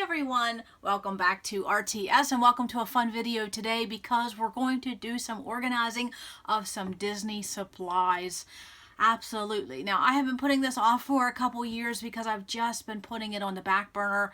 everyone, welcome back to RTS and welcome to a fun video today because we're going to do some organizing of some Disney supplies. Absolutely. Now I have been putting this off for a couple years because I've just been putting it on the back burner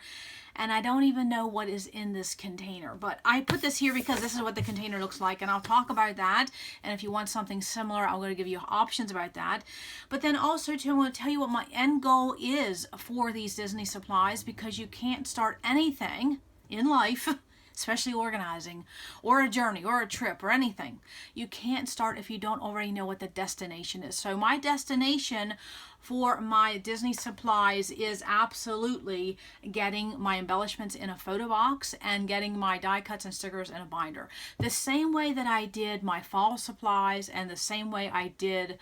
and I don't even know what is in this container, but I put this here because this is what the container looks like, and I'll talk about that. And if you want something similar, I'm going to give you options about that. But then also too, I want to tell you what my end goal is for these Disney supplies, because you can't start anything in life, especially organizing or a journey or a trip or anything. You can't start if you don't already know what the destination is. So my destination for my Disney supplies is absolutely getting my embellishments in a photo box and getting my die cuts and stickers in a binder. The same way that I did my fall supplies and the same way I did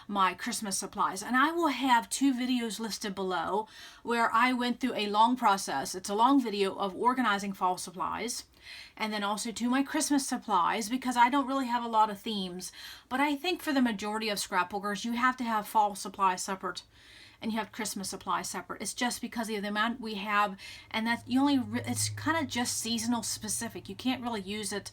my Christmas supplies. And I will have two videos listed below where I went through a long process. It's a long video of organizing fall supplies, and then also to my Christmas supplies, because I don't really have a lot of themes. But I think for the majority of scrapbookers, you have to have fall supplies separate and you have Christmas supplies separate. It's just because of the amount we have, and that you only, it's kind of just seasonal specific. You can't really use it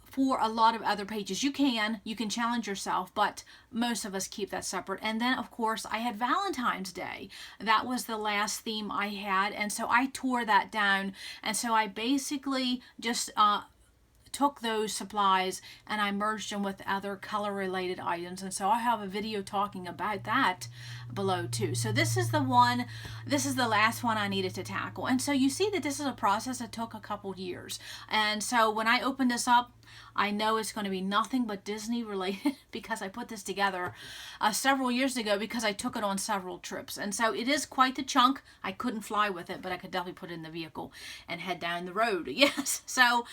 for a lot of other pages. You can challenge yourself, but most of us keep that separate. And then of course I had Valentine's Day. That was the last theme I had, and so I tore that down, and so I basically just took those supplies and I merged them with other color related items, and so I have a video talking about that below too. So this is the last one I needed to tackle, and so you see that this is a process that took a couple years. And so when I open this up, I know it's going to be nothing but Disney related because I put this together several years ago because I took it on several trips. And so it is quite the chunk. I couldn't fly with it, but I could definitely put it in the vehicle and head down the road. Yes. So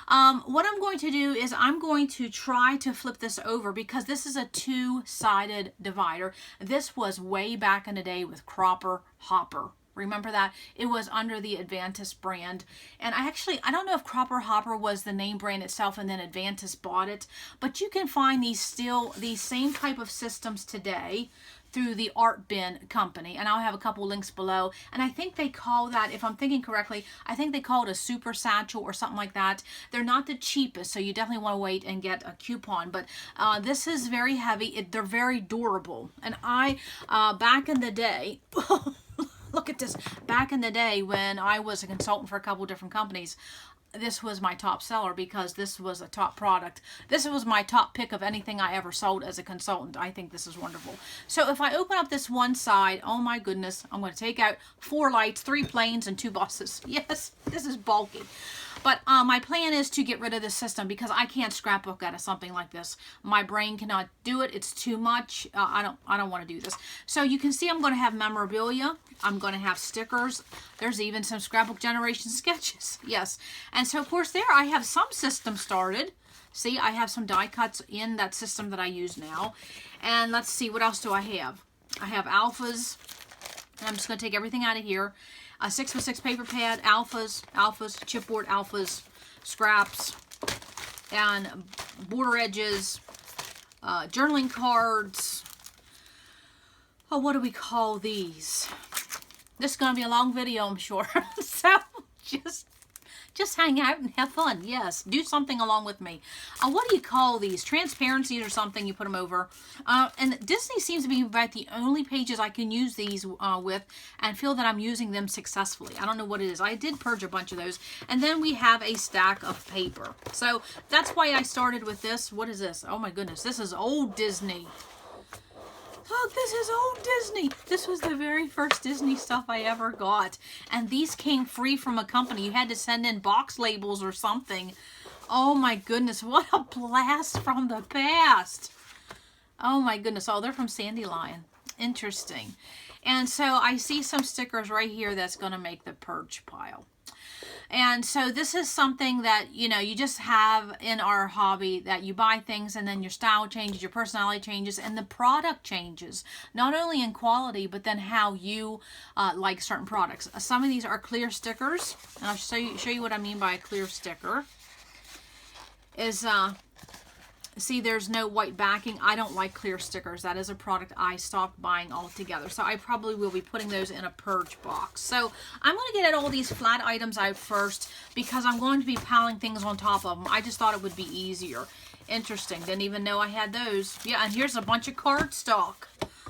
what I'm going to do is I'm going to try to flip this over because this is a two-sided divider. This was way back in the day with Cropper Hopper. Remember that? It was under the Advantis brand. And I don't know if Cropper Hopper was the name brand itself and then Advantis bought it, but you can find these same type of systems today through the Art Bin company, and I'll have a couple links below. And I think they call that, if I'm thinking correctly, I think they call it a super satchel or something like that. They're not the cheapest, so you definitely want to wait and get a coupon, but this is very heavy. They're very durable. And back in the day, look at this. Back in the day when I was a consultant for a couple different companies, this was my top seller because this was a top product. This was my top pick of anything I ever sold as a consultant. I think this is wonderful. So if I open up this one side, oh my goodness, I'm going to take out 4 lights, 3 planes, and 2 buses. Yes, this is bulky. But my plan is to get rid of this system because I can't scrapbook out of something like this. My brain cannot do it. It's too much. I don't want to do this. So you can see I'm going to have memorabilia. I'm going to have stickers. There's even some scrapbook generation sketches. Yes. And so of course there I have some system started. See, I have some die cuts in that system that I use now. And let's see, what else do I have? I have alphas. And I'm just going to take everything out of here. A 6x6 paper pad, alphas, chipboard alphas, scraps, and border edges, journaling cards. Oh, what do we call these? This is going to be a long video, I'm sure. So just hang out and have fun. Yes, do something along with me. What do you call these? Transparencies or something, you put them over. And Disney seems to be about the only pages I can use these with and feel that I'm using them successfully. I don't know what it is. I did purge a bunch of those. And then we have a stack of paper. So that's why I started with this. What is this? Oh my goodness, this is old Disney. Look, this is old Disney. This was the very first Disney stuff I ever got. And these came free from a company. You had to send in box labels or something. Oh my goodness, what a blast from the past. Oh my goodness. Oh, they're from Sandy Lion. Interesting. And so I see some stickers right here that's going to make the purge pile. And so this is something that, you know, you just have in our hobby, that you buy things and then your style changes, your personality changes, and the product changes, not only in quality, but then how you like certain products. Some of these are clear stickers, and I'll show you what I mean by a clear sticker. See, there's no white backing. I don't like clear stickers. That is a product I stopped buying altogether. So I probably will be putting those in a purge box. So I'm going to get all these flat items out first because I'm going to be piling things on top of them. I just thought it would be easier. Interesting. Didn't even know I had those. Yeah, and here's a bunch of cardstock.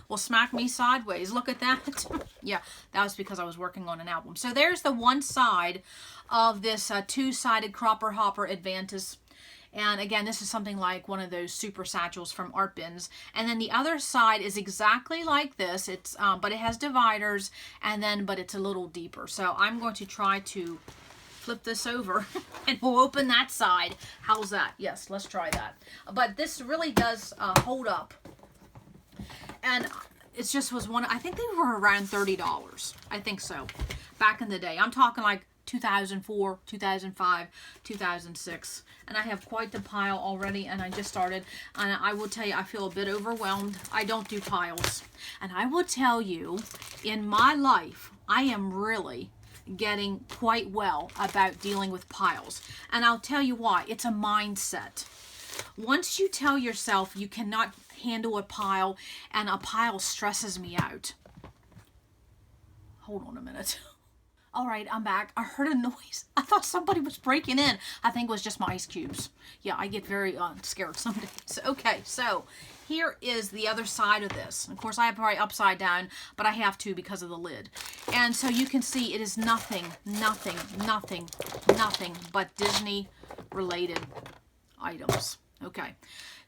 Well, smack me sideways. Look at that. Yeah, that was because I was working on an album. So there's the one side of this two-sided Cropper Hopper Advantis. And again, this is something like one of those super satchels from Art Bins. And then the other side is exactly like this. It's but it has dividers, and then but it's a little deeper. So I'm going to try to flip this over and we'll open that side. How's that? Yes, let's try that. But this really does hold up. And it just was one, I think they were around $30. I think so. Back in the day. I'm talking like 2004, 2005, 2006. And I have quite the pile already, and I just started. And I will tell you, I feel a bit overwhelmed. I don't do piles. And I will tell you, in my life, I am really getting quite well about dealing with piles. And I'll tell you why. It's a mindset. Once you tell yourself you cannot handle a pile, and a pile stresses me out. Hold on a minute. All right, I'm back. I heard a noise. I thought somebody was breaking in. I think it was just my ice cubes. Yeah, I get very scared some days. Okay, so here is the other side of this. Of course, I have it right upside down, but I have to because of the lid. And so you can see it is nothing but Disney-related items. Okay,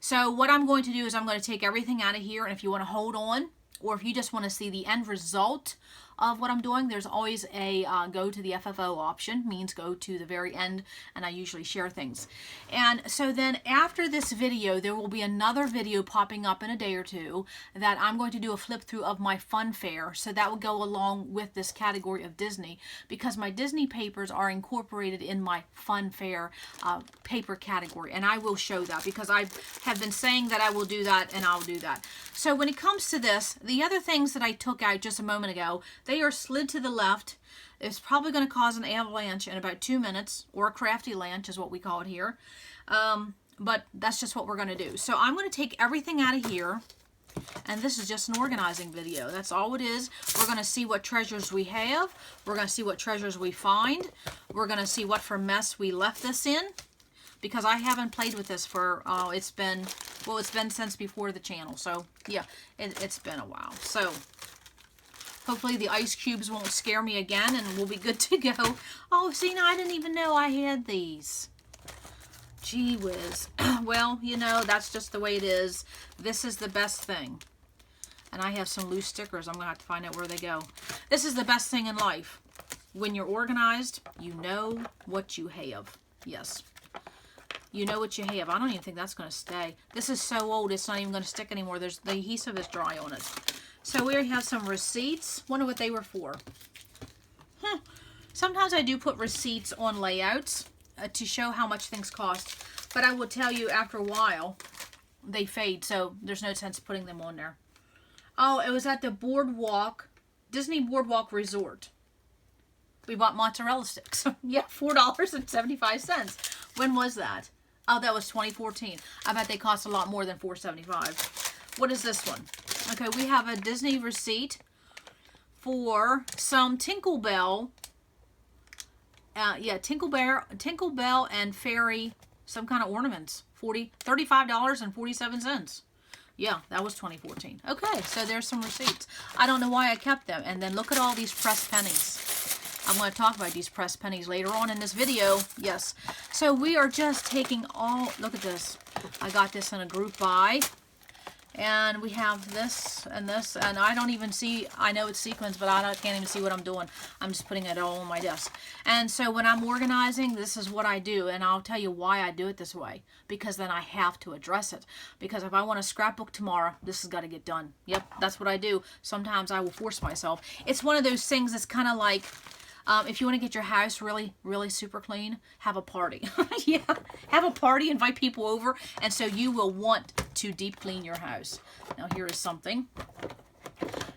so what I'm going to do is I'm going to take everything out of here, and if you want to hold on, or if you just want to see the end result of what I'm doing, there's always a go to the FFO option, means go to the very end, and I usually share things. And so then after this video, there will be another video popping up in a day or two that I'm going to do a flip through of my fun fair. So that will go along with this category of Disney, because my Disney papers are incorporated in my fun fair paper category. And I will show that because I have been saying that I will do that, and I'll do that. So when it comes to this, the other things that I took out just a moment ago, they are slid to the left. It's probably going to cause an avalanche in about 2 minutes, or a crafty lanche is what we call it here. But that's just what we're going to do. So I'm going to take everything out of here, and this is just an organizing video. That's all it is. We're going to see what treasures we have. We're going to see what treasures we find. We're going to see what for mess we left this in, because I haven't played with this for, it's been since before the channel. So yeah, it's been a while. So hopefully the ice cubes won't scare me again, and we'll be good to go. Oh, see, now I didn't even know I had these. Gee whiz. Well, you know, that's just the way it is. This is the best thing. And I have some loose stickers. I'm going to have to find out where they go. This is the best thing in life. When you're organized, you know what you have. Yes. You know what you have. I don't even think that's going to stay. This is so old, it's not even going to stick anymore. The adhesive is dry on it. So we have some receipts. Wonder what they were for. Sometimes I do put receipts on layouts to show how much things cost. But I will tell you, after a while, they fade. So there's no sense putting them on there. Oh, it was at the Boardwalk, Disney Boardwalk Resort. We bought mozzarella sticks. Yeah, $4.75. When was that? Oh, that was 2014. I bet they cost a lot more than $4.75. What is this one? Okay, we have a Disney receipt for some Tinkerbell. Yeah, Tinkerbell and Fairy, some kind of ornaments. $35.47. Yeah, that was 2014. Okay, so there's some receipts. I don't know why I kept them. And then look at all these pressed pennies. I'm going to talk about these pressed pennies later on in this video. Yes. So we are just taking all, look at this. I got this in a group buy. And we have this, and I don't even see, I know it's sequins, but I can't even see what I'm doing. I'm just putting it all on my desk. And so when I'm organizing, this is what I do, and I'll tell you why I do it this way. Because then I have to address it. Because if I want to scrapbook tomorrow, this has got to get done. Yep, that's what I do. Sometimes I will force myself. It's one of those things that's kind of like, if you want to get your house really, really super clean, have a party. Yeah, have a party, invite people over, and so you will want to deep clean your house. Now here is something.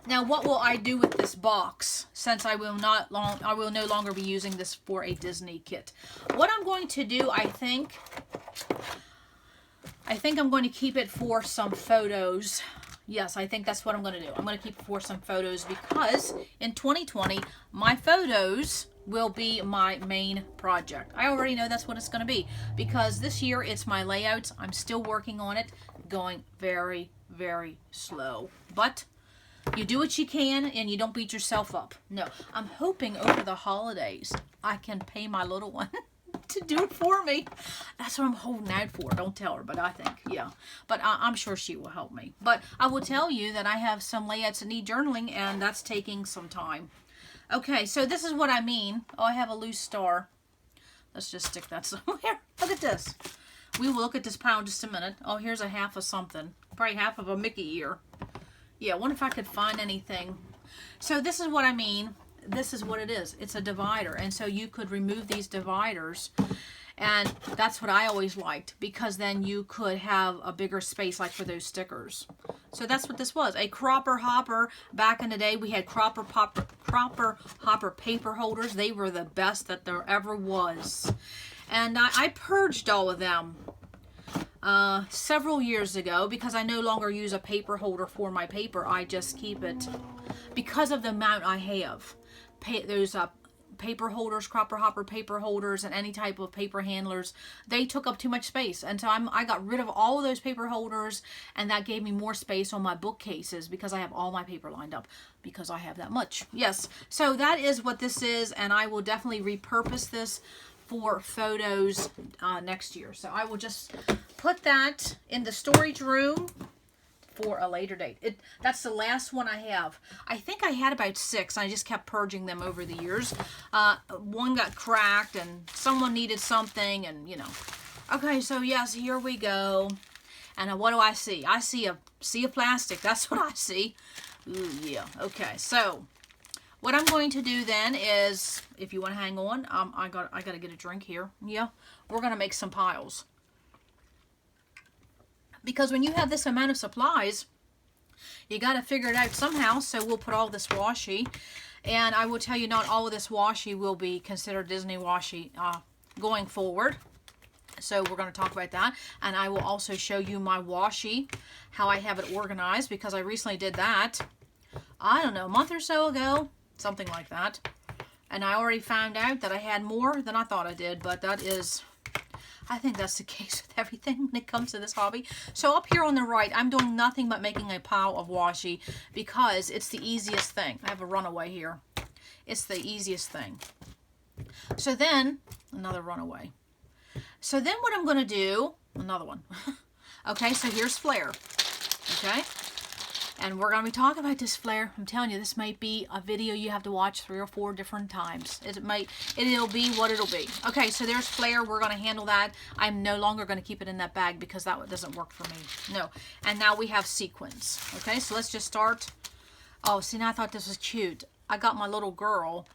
Now what will I do with this box, since I will no longer be using this for a Disney kit? What I'm going to do, I think, I think I'm going to keep it for some photos. Yes, I think that's what I'm going to do. I'm going to keep it for some photos because in 2020, my photos will be my main project. I already know that's what it's going to be because this year it's my layouts. I'm still working on it, going very, very slow. But you do what you can and you don't beat yourself up. No, I'm hoping over the holidays I can pay my little one to do it for me. That's what I'm holding out for. Don't tell her, but I think, yeah. But I'm sure she will help me. But I will tell you that I have some layouts that need journaling, and that's taking some time. Okay, so this is what I mean. Oh, I have a loose star. Let's just stick that somewhere. Look at this. We will look at this pile in just a minute. Oh, here's a half of something. Probably half of a Mickey ear. Yeah, I wonder if I could find anything. So this is what I mean. This is what it is. It's a divider, and so you could remove these dividers, and that's what I always liked because then you could have a bigger space like for those stickers. So that's what this was, a cropper hopper. Back in the day we had cropper hopper paper holders. They were the best that there ever was, and I purged all of them several years ago because I no longer use a paper holder for my paper. I just keep it because of the amount I have. Those paper holders, cropper hopper paper holders, and any type of paper handlers, they took up too much space, and so I got rid of all of those paper holders, and that gave me more space on my bookcases because I have all my paper lined up because I have that much. Yes, so that is what this is, and I will definitely repurpose this for photos next year. So I will just put that in the storage room for a later date. That's the last one I have. I think I had about 6. I just kept purging them over the years. One got cracked and someone needed something, and you know. Okay, so yes, here we go. And what do I see? I see a sea of plastic. That's what I see. Ooh, yeah. Okay, so what I'm going to do then is, if you want to hang on, I got to get a drink here. Yeah, we're gonna make some piles. Because when you have this amount of supplies, you got to figure it out somehow. So we'll put all this washi. And I will tell you, not all of this washi will be considered Disney washi going forward. So we're going to talk about that. And I will also show you my washi, how I have it organized, because I recently did that, I don't know, a month or so ago, something like that. And I already found out that I had more than I thought I did, but that is... I think that's the case with everything when it comes to this hobby. So up here on the right, I'm doing nothing but making a pile of washi because it's the easiest thing. I have a runaway here. It's the easiest thing. So then, another runaway. So then what I'm going to do, another one. Okay, so here's Flare. Okay. And we're going to be talking about this Flare. I'm telling you, this might be a video you have to watch 3 or 4 different times. It'll be what it'll be. Okay, so there's Flare. We're going to handle that. I'm no longer going to keep it in that bag because that doesn't work for me. No. And now we have sequins. Okay, so let's just start. Oh, see, now I thought this was cute. I got my little girl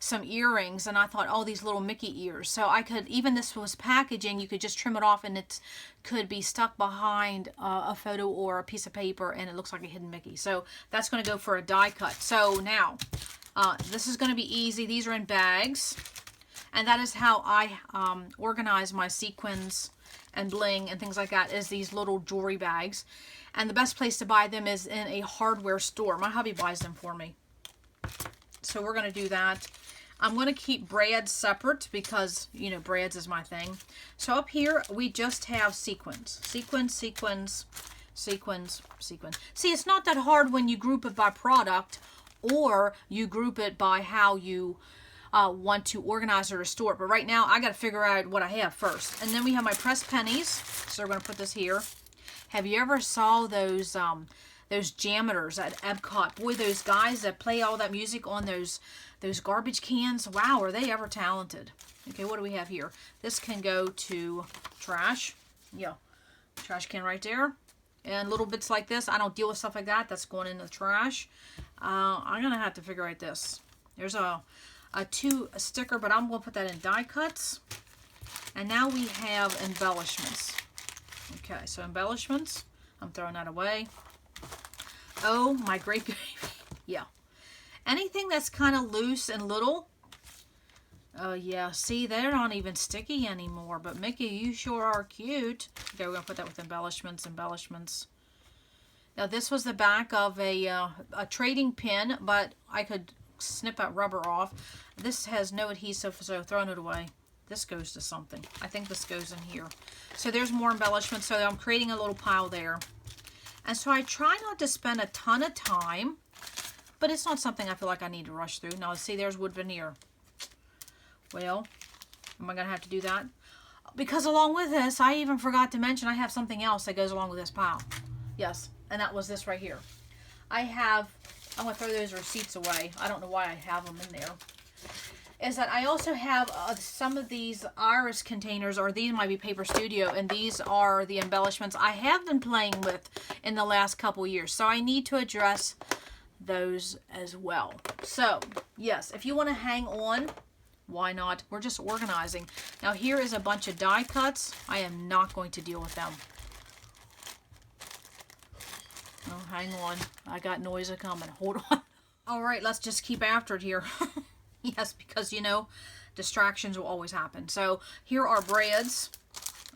some earrings, and I thought, oh, these little Mickey ears. So I could, even this was packaging, you could just trim it off and it could be stuck behind a photo or a piece of paper, and it looks like a hidden Mickey. So that's going to go for a die cut. So now, this is going to be easy. These are in bags, and that is how I organize my sequins and bling and things like that, is these little jewelry bags. And the best place to buy them is in a hardware store. My hubby buys them for me. So we're going to do that. I'm going to keep brads separate because, you know, brads is my thing. So up here, we just have sequins. Sequins, sequins, sequins, sequins. See, it's not that hard when you group it by product or you group it by how you want to organize or store it. But right now, I got to figure out what I have first. And then we have my pressed pennies. So we're going to put this here. Have you ever saw those janitors at Epcot? Boy, those guys that play all that music on those garbage cans, wow, are they ever talented. Okay, what do we have here? This can go to trash. Yeah, trash can right there. And little bits like this, I don't deal with stuff like that. That's going in the trash. I'm going to have to figure out this. There's a sticker, but I'm going to put that in die cuts. And now we have embellishments. Okay, so embellishments. I'm throwing that away. Oh, my great baby. Yeah. Anything that's kind of loose and little, Oh yeah, see, they're not even sticky anymore, but Mickey, you sure are cute. Okay, we're gonna put that with embellishments, embellishments. Now this was the back of a trading pin, but I could snip that rubber off. This has no adhesive, so throwing it away. This goes to something. I think this goes in here. So there's more embellishments, so I'm creating a little pile there. And so I try not to spend a ton of time, but it's not something I feel like I need to rush through. Now see, there's wood veneer. Well, am I going to have to do that? Because along with this, I even forgot to mention I have something else that goes along with this pile. Yes, and that was this right here. I'm going to throw those receipts away. I don't know why I have them in there. Is that I also have some of these iris containers, or these might be Paper Studio, and these are the embellishments I have been playing with in the last couple years. So I need to address those as well. So, yes, if you want to hang on, why not? We're just organizing. Now here is a bunch of die cuts. I am not going to deal with them. Oh, hang on. I got noise coming. Hold on. All right, let's just keep after it here. Yes, because, you know, distractions will always happen. So here are breads.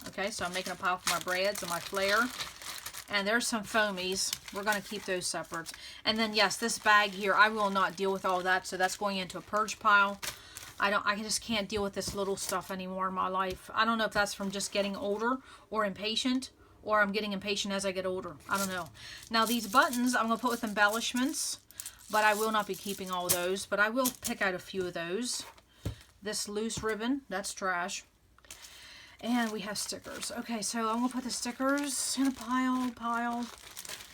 Okay, so I'm making a pile for my breads and my flare. And there's some foamies. We're going to keep those separate. And then, yes, this bag here, I will not deal with all that. So that's going into a purge pile. I just can't deal with this little stuff anymore in my life. I don't know if that's from just getting older or impatient, or I'm getting impatient as I get older. I don't know. Now these buttons I'm going to put with embellishments, but I will not be keeping all those, but I will pick out a few of those. This loose ribbon, that's trash. And we have stickers. Okay, so I'm going to put the stickers in a pile.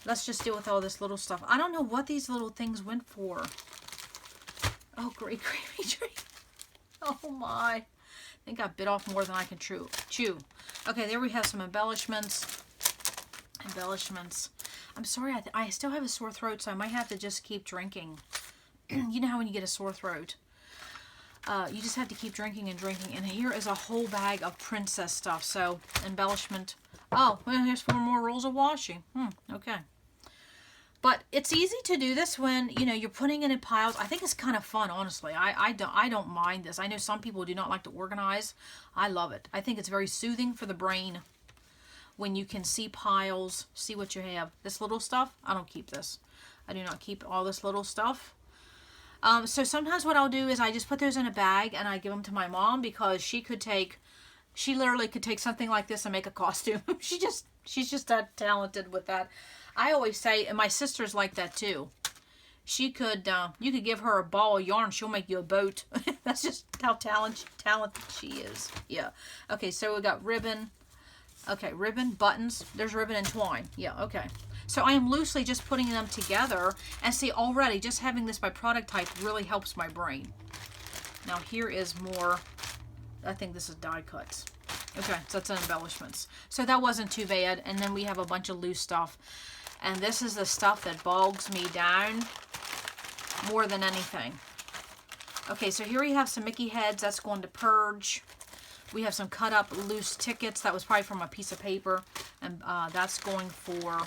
Let's just deal with all this little stuff. I don't know what these little things went for. Oh, great creamy tree. Oh my. I think I bit off more than I can chew. Okay, there we have some embellishments. I'm sorry, I still have a sore throat, so I might have to just keep drinking. You know how when you get a sore throat, you just have to keep drinking and drinking. And here is a whole bag of princess stuff. So, embellishment. Oh, well, here's 4 more rolls of washi. Okay. But it's easy to do this when, you know, you're putting it in piles. I think it's kind of fun, honestly. I don't mind this. I know some people do not like to organize. I love it. I think it's very soothing for the brain when you can see piles, see what you have. This little stuff, I don't keep this. I do not keep all this little stuff. So sometimes what I'll do is I just put those in a bag and I give them to my mom, because she literally could take something like this and make a costume. She's just that talented with that. I always say, and my sister's like that too. She could, you could give her a ball of yarn, she'll make you a boat. That's just how talented she is. Yeah. Okay, so we got ribbon. Okay, ribbon, buttons. There's ribbon and twine. Yeah, okay. So I am loosely just putting them together. And see, already, just having this by product type really helps my brain. Now here is more, I think this is die cuts. Okay, so that's embellishments. So that wasn't too bad. And then we have a bunch of loose stuff. And this is the stuff that bogs me down more than anything. Okay, so here we have some Mickey heads. That's going to purge. We have some cut up loose tickets. That was probably from a piece of paper. And that's going for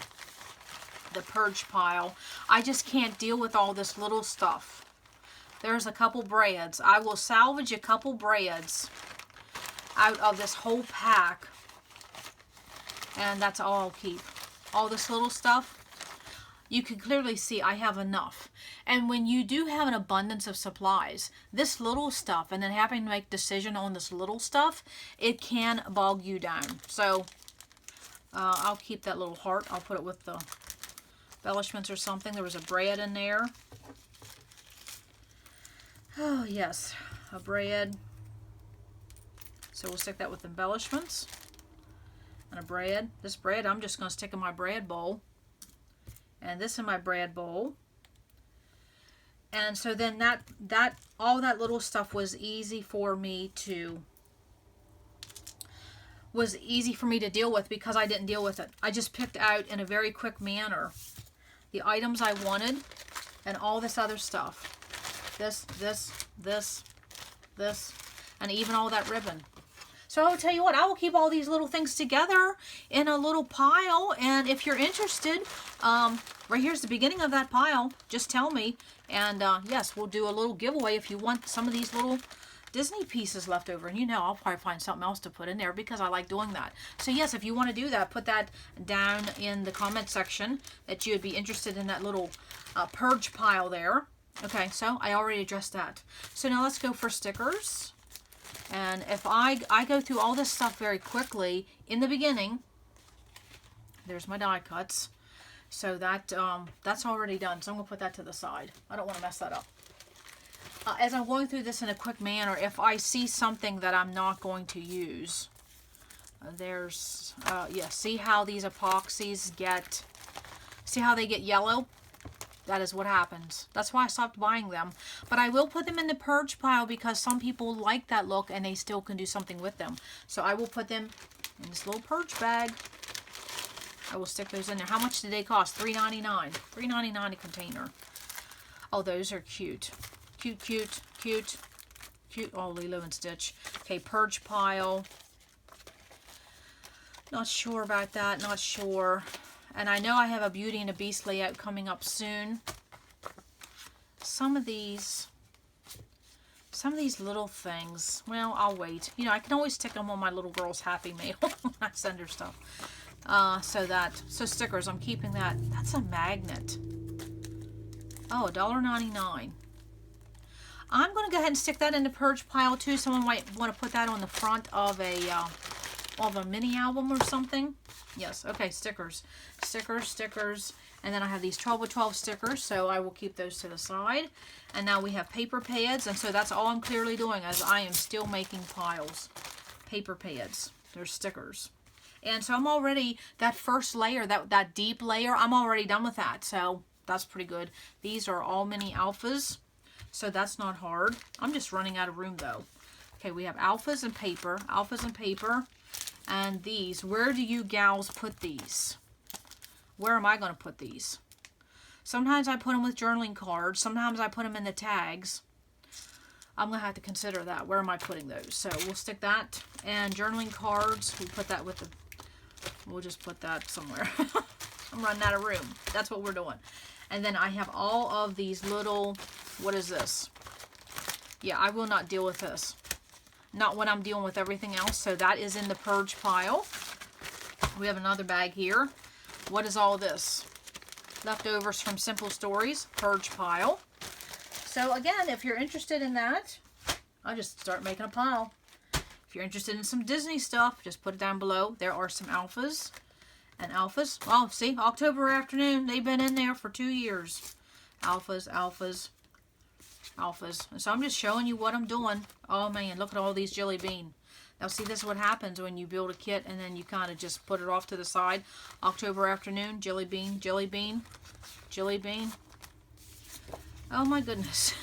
the purge pile. I just can't deal with all this little stuff. There's a couple breads. I will salvage a couple breads out of this whole pack. And that's all I'll keep. All this little stuff, you can clearly see I have enough. And when you do have an abundance of supplies, this little stuff, and then having to make a decision on this little stuff, it can bog you down. So I'll keep that little heart. I'll put it with the embellishments or something. There was a bread in there. Oh yes, a bread. So we'll stick that with embellishments. And a bread. This bread I'm just going to stick in my bread bowl. And this in my bread bowl. And so then all that little stuff was easy for me to deal with, because I didn't deal with it. I just picked out in a very quick manner the items I wanted and all this other stuff. This, and even all that ribbon. So I'll tell you what, I will keep all these little things together in a little pile. And if you're interested, right here's the beginning of that pile. Just tell me. And yes, we'll do a little giveaway if you want some of these little Disney pieces left over. And you know, I'll probably find something else to put in there because I like doing that. So yes, if you want to do that, put that down in the comment section that you would be interested in that little purge pile there. Okay, so I already addressed that. So now let's go for stickers. And if I go through all this stuff very quickly in the beginning, there's my die cuts. So that that's already done. So I'm going to put that to the side. I don't want to mess that up. As I'm going through this in a quick manner, if I see something that I'm not going to use, there's, yeah, see how these epoxies get, see how they get yellow? That is what happens. That's why I stopped buying them. But I will put them in the purge pile because some people like that look and they still can do something with them. So I will put them in this little purge bag. I will stick those in there. How much did they cost? $3.99. $3.99 a container. Oh, those are cute. Cute, cute, cute, cute. Oh, Lilo and Stitch. Okay, purge pile. Not sure about that. Not sure. And I know I have a Beauty and the Beast layout coming up soon. Some of these little things, well, I'll wait. You know, I can always stick them on my little girl's Happy Mail when I send her stuff. So stickers, I'm keeping that. That's a magnet. Oh, $1.99. I'm going to go ahead and stick that in the purge pile too. Someone might want to put that on the front of a mini album or something. Yes, okay, stickers. Stickers, stickers. And then I have these 12 by 12 stickers, so I will keep those to the side. And now we have paper pads, and so that's all I'm clearly doing as I am still making piles. Paper pads. There's stickers. And so I'm already, that first layer, that deep layer, I'm already done with that. So that's pretty good. These are all mini alphas. So that's not hard. I'm just running out of room though. Okay, we have alphas and paper. Alphas and paper. And these. Where do you gals put these? Where am I going to put these? Sometimes I put them with journaling cards. Sometimes I put them in the tags. I'm going to have to consider that. Where am I putting those? So we'll stick that. And journaling cards. We'll put that with the... We'll just put that somewhere. I'm running out of room. That's what we're doing. And then I have all of these little... What is this? Yeah, I will not deal with this. Not when I'm dealing with everything else. So that is in the purge pile. We have another bag here. What is all this? Leftovers from Simple Stories. Purge pile. So again, if you're interested in that, I'll just start making a pile. If you're interested in some Disney stuff, just put it down below. There are some alphas. And alphas. Oh, see, October Afternoon. They've been in there for 2 years. Alphas, alphas, alphas. And so I'm just showing you what I'm doing. Oh man, look at all these Jelly Bean. Now see, this is what happens when you build a kit and then you kind of just put it off to the side. October Afternoon, Jelly Bean, Jelly Bean, Jelly Bean. Oh my goodness.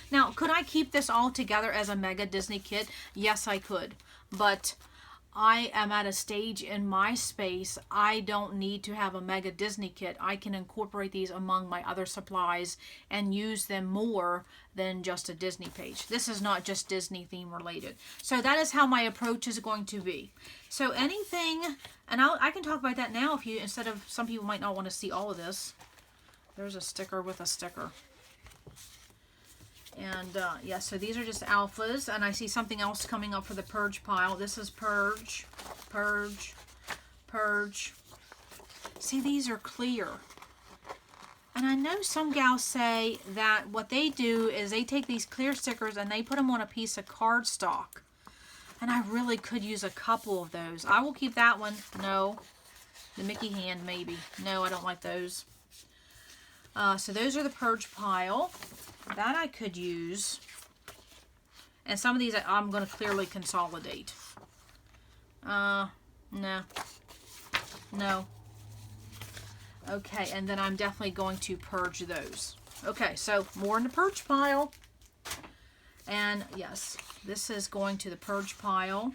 Now, could I keep this all together as a mega Disney kit? Yes, I could. But I am at a stage in my space, I don't need to have a mega Disney kit. I can incorporate these among my other supplies and use them more than just a Disney page. This is not just Disney theme related. So that is how my approach is going to be. So anything, and I can talk about that now if you, instead of, some people might not want to see all of this. There's a sticker with a sticker. And yeah, so these are just alphas, and I see something else coming up for the purge pile. This is purge, purge, purge. See, these are clear. And I know some gals say that what they do is they take these clear stickers and they put them on a piece of cardstock. And I really could use a couple of those. I will keep that one. No. The Mickey hand, maybe. No, I don't like those. So those are the purge pile. That I could use. And some of these I'm going to clearly consolidate. No. No. Okay, and then I'm definitely going to purge those. Okay, so more in the purge pile. And yes, this is going to the purge pile.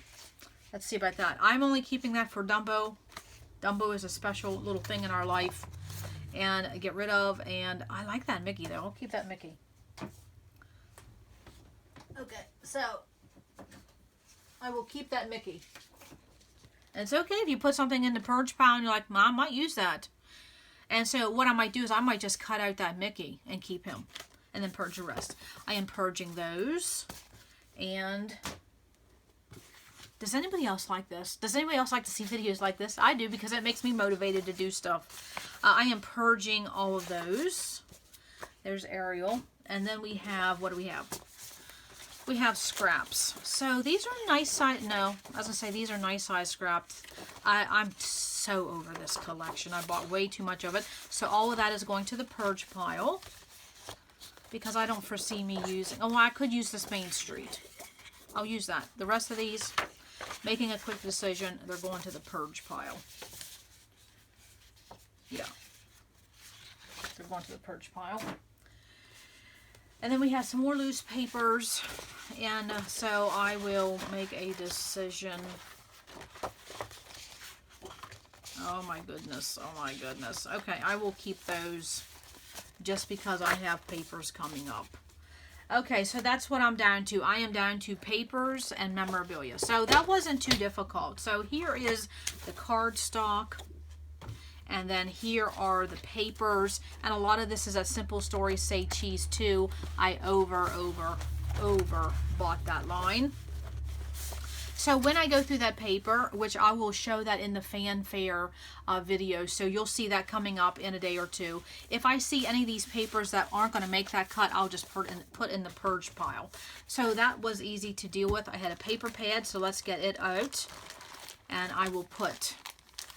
Let's see about that. I'm only keeping that for Dumbo. Dumbo is a special little thing in our life. And get rid of, and I like that Mickey though. I'll keep that Mickey. Okay, so I will keep that Mickey. And it's okay if you put something in the purge pile and you're like, Mom, I might use that. And so what I might do is I might just cut out that Mickey and keep him. And then purge the rest. I am purging those. And does anybody else like this? Does anybody else like to see videos like this? I do, because it makes me motivated to do stuff. I am purging all of those. There's Ariel. And then we have, what do we have? We have scraps. So these are nice size. No, I was going to say these are nice size scraps. I'm so over this collection. I bought way too much of it. So all of that is going to the purge pile, because I don't foresee me using. Oh, I could use this Main Street. I'll use that. The rest of these, making a quick decision, they're going to the purge pile. Yeah. They're going to the purge pile. And then we have some more loose papers. And so I will make a decision. Oh my goodness. Oh my goodness. Okay, I will keep those just because I have papers coming up. Okay, so that's what I'm down to. I am down to papers and memorabilia. So that wasn't too difficult. So here is the cardstock. And then here are the papers. And a lot of this is a Simple Stories Say Cheese too. I over bought that line. So when I go through that paper, which I will show that in the fanfare video, so you'll see that coming up in a day or two. If I see any of these papers that aren't going to make that cut, I'll just put in the purge pile. So that was easy to deal with. I had a paper pad, so let's get it out. And I will put,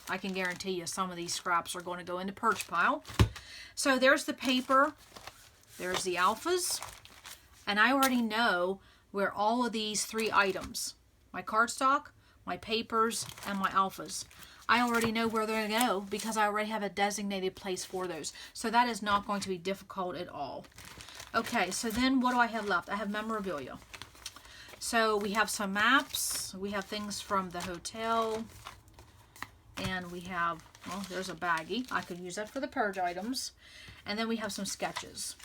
I can guarantee you some of these scraps are going to go in the purge pile. So there's the paper. There's the alphas. And I already know where all of these 3 items, my cardstock, my papers, and my alphas, I already know where they're going to go because I already have a designated place for those. So that is not going to be difficult at all. Okay, so then what do I have left? I have memorabilia. So we have some maps. We have things from the hotel. And we have, well, there's a baggie. I could use that for the purge items. And then we have some sketches.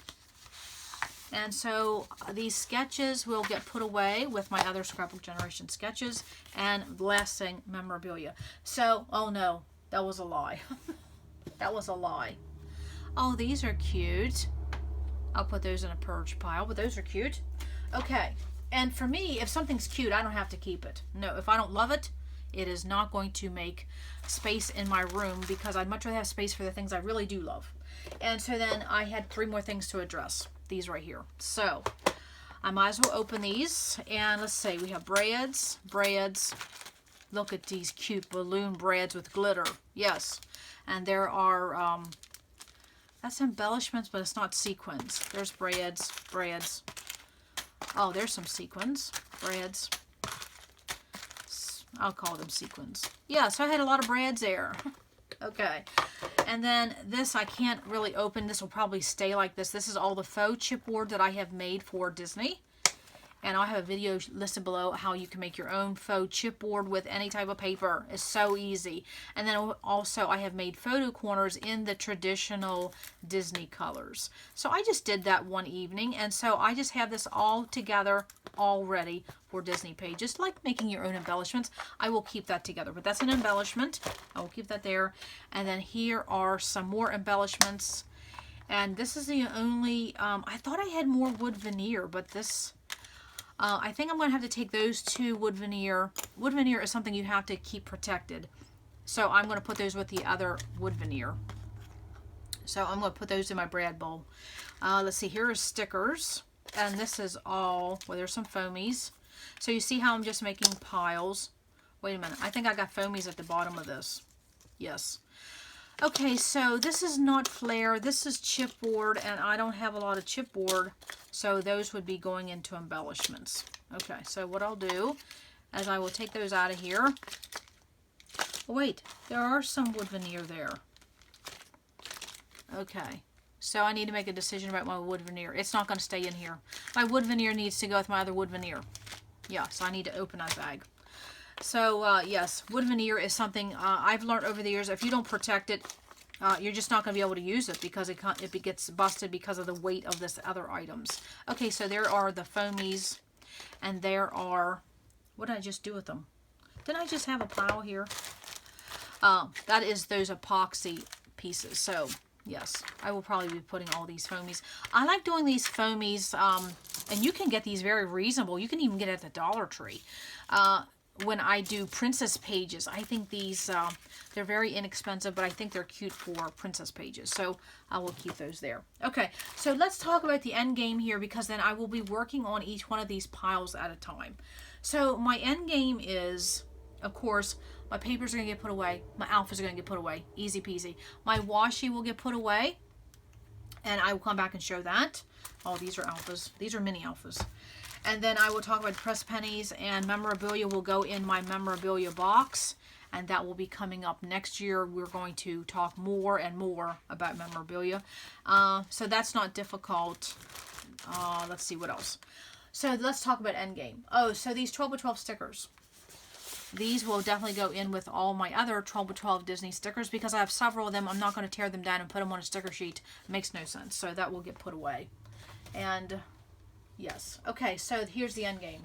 And so these sketches will get put away with my other Scrapbook Generation sketches. And last thing, memorabilia. So, oh no, that was a lie. That was a lie. Oh, these are cute. I'll put those in a purge pile, but those are cute. Okay, and for me, if something's cute, I don't have to keep it. No, if I don't love it, it is not going to make space in my room because I'd much rather have space for the things I really do love. And so then I had 3 more things to address. These right here. So I might as well open these. And let's see, we have braids. Look at these cute balloon braids with glitter. Yes. And there are, that's embellishments, but it's not sequins. There's braids. Oh, there's some sequins. Braids. I'll call them sequins. Yeah, so I had a lot of braids there. Okay. And then this I can't really open. This will probably stay like this. This is all the faux chipboard that I have made for Disney. And I'll have a video listed below how you can make your own faux chipboard with any type of paper. It's so easy. And then also I have made photo corners in the traditional Disney colors. So I just did that one evening. And so I just have this all together, all ready for Disney pages. Like making your own embellishments. I will keep that together. But that's an embellishment. I will keep that there. And then here are some more embellishments. And this is the only, I thought I had more wood veneer, but this... I think I'm going to have to take those 2 wood veneer. Wood veneer is something you have to keep protected. So I'm going to put those with the other wood veneer. So I'm going to put those in my brad bowl. Let's see, here are stickers. And this is all, well, there's some foamies. So you see how I'm just making piles. Wait a minute, I think I got foamies at the bottom of this. Yes. Okay, so this is not flare, this is chipboard, and I don't have a lot of chipboard, so those would be going into embellishments. Okay, so what I'll do is I will take those out of here. Oh, wait, there are some wood veneer there. Okay, so I need to make a decision about my wood veneer. It's not going to stay in here. My wood veneer needs to go with my other wood veneer. Yeah, so I need to open that bag. So, yes, wood veneer is something I've learned over the years. If you don't protect it, you're just not going to be able to use it because it gets busted because of the weight of this other items. Okay, so there are the foamies, and there are, what did I just do with them? Didn't I just have a pile here? That is those epoxy pieces. So, yes, I will probably be putting all these foamies. I like doing these foamies And you can get these very reasonable. You can even get it at the Dollar Tree. When I do princess pages, I think these, they're very inexpensive, but I think they're cute for princess pages. So I will keep those there. Okay, so let's talk about the end game here, because then I will be working on each one of these piles at a time. So my end game is, of course, my papers are going to get put away. My alphas are going to get put away. Easy peasy. My washi will get put away, and I will come back and show that. Oh, these are alphas. These are mini alphas. And then I will talk about pressed pennies, and memorabilia will go in my memorabilia box, and that will be coming up next year. We're going to talk more and more about memorabilia. So that's not difficult. Let's see what else. So let's talk about Endgame. Oh, so these 12 by 12 stickers. These will definitely go in with all my other 12 by 12 Disney stickers, because I have several of them. I'm not going to tear them down and put them on a sticker sheet. It makes no sense. So that will get put away. And yes. Okay, so here's the end game.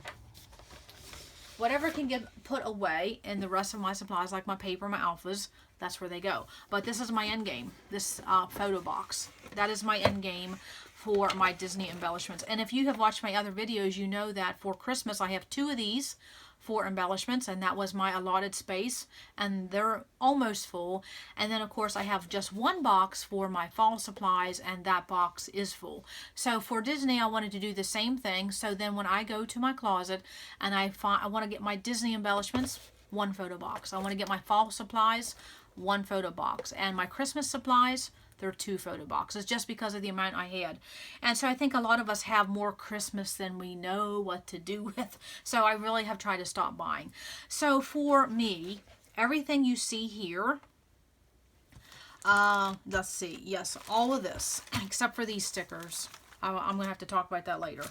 Whatever can get put away in the rest of my supplies, like my paper, my alphas, that's where they go. But this is my end game, this photo box. That is my end game for my Disney embellishments. And if you have watched my other videos, you know that for Christmas I have 2 of these for embellishments, and that was my allotted space, and they're almost full. And then of course I have just 1 box for my fall supplies, and that box is full. So for Disney I wanted to do the same thing. So then when I go to my closet and I want to get my Disney embellishments, 1 photo box. I want to get my fall supplies, 1 photo box, and my Christmas supplies, there are 2 photo boxes, just because of the amount I had. And so I think a lot of us have more Christmas than we know what to do with. So I really have tried to stop buying. So for me, everything you see here, let's see, yes, all of this, except for these stickers. I'm going to have to talk about that later.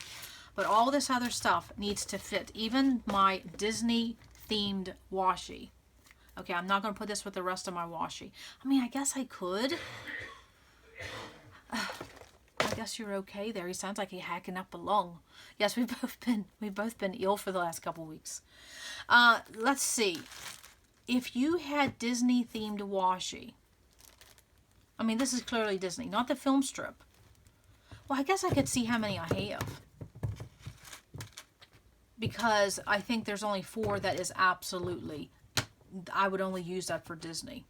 But all this other stuff needs to fit, even my Disney themed washi. Okay, I'm not going to put this with the rest of my washi. I mean, I guess I could. I guess you're okay there. He sounds like he's hacking up a lung. Yes, we've both been ill for the last couple weeks. Let's see. If you had Disney themed washi, I mean, this is clearly Disney, not the film strip. Well, I guess I could see how many I have, because I think there's only 4 that is absolutely, I would only use that for Disney.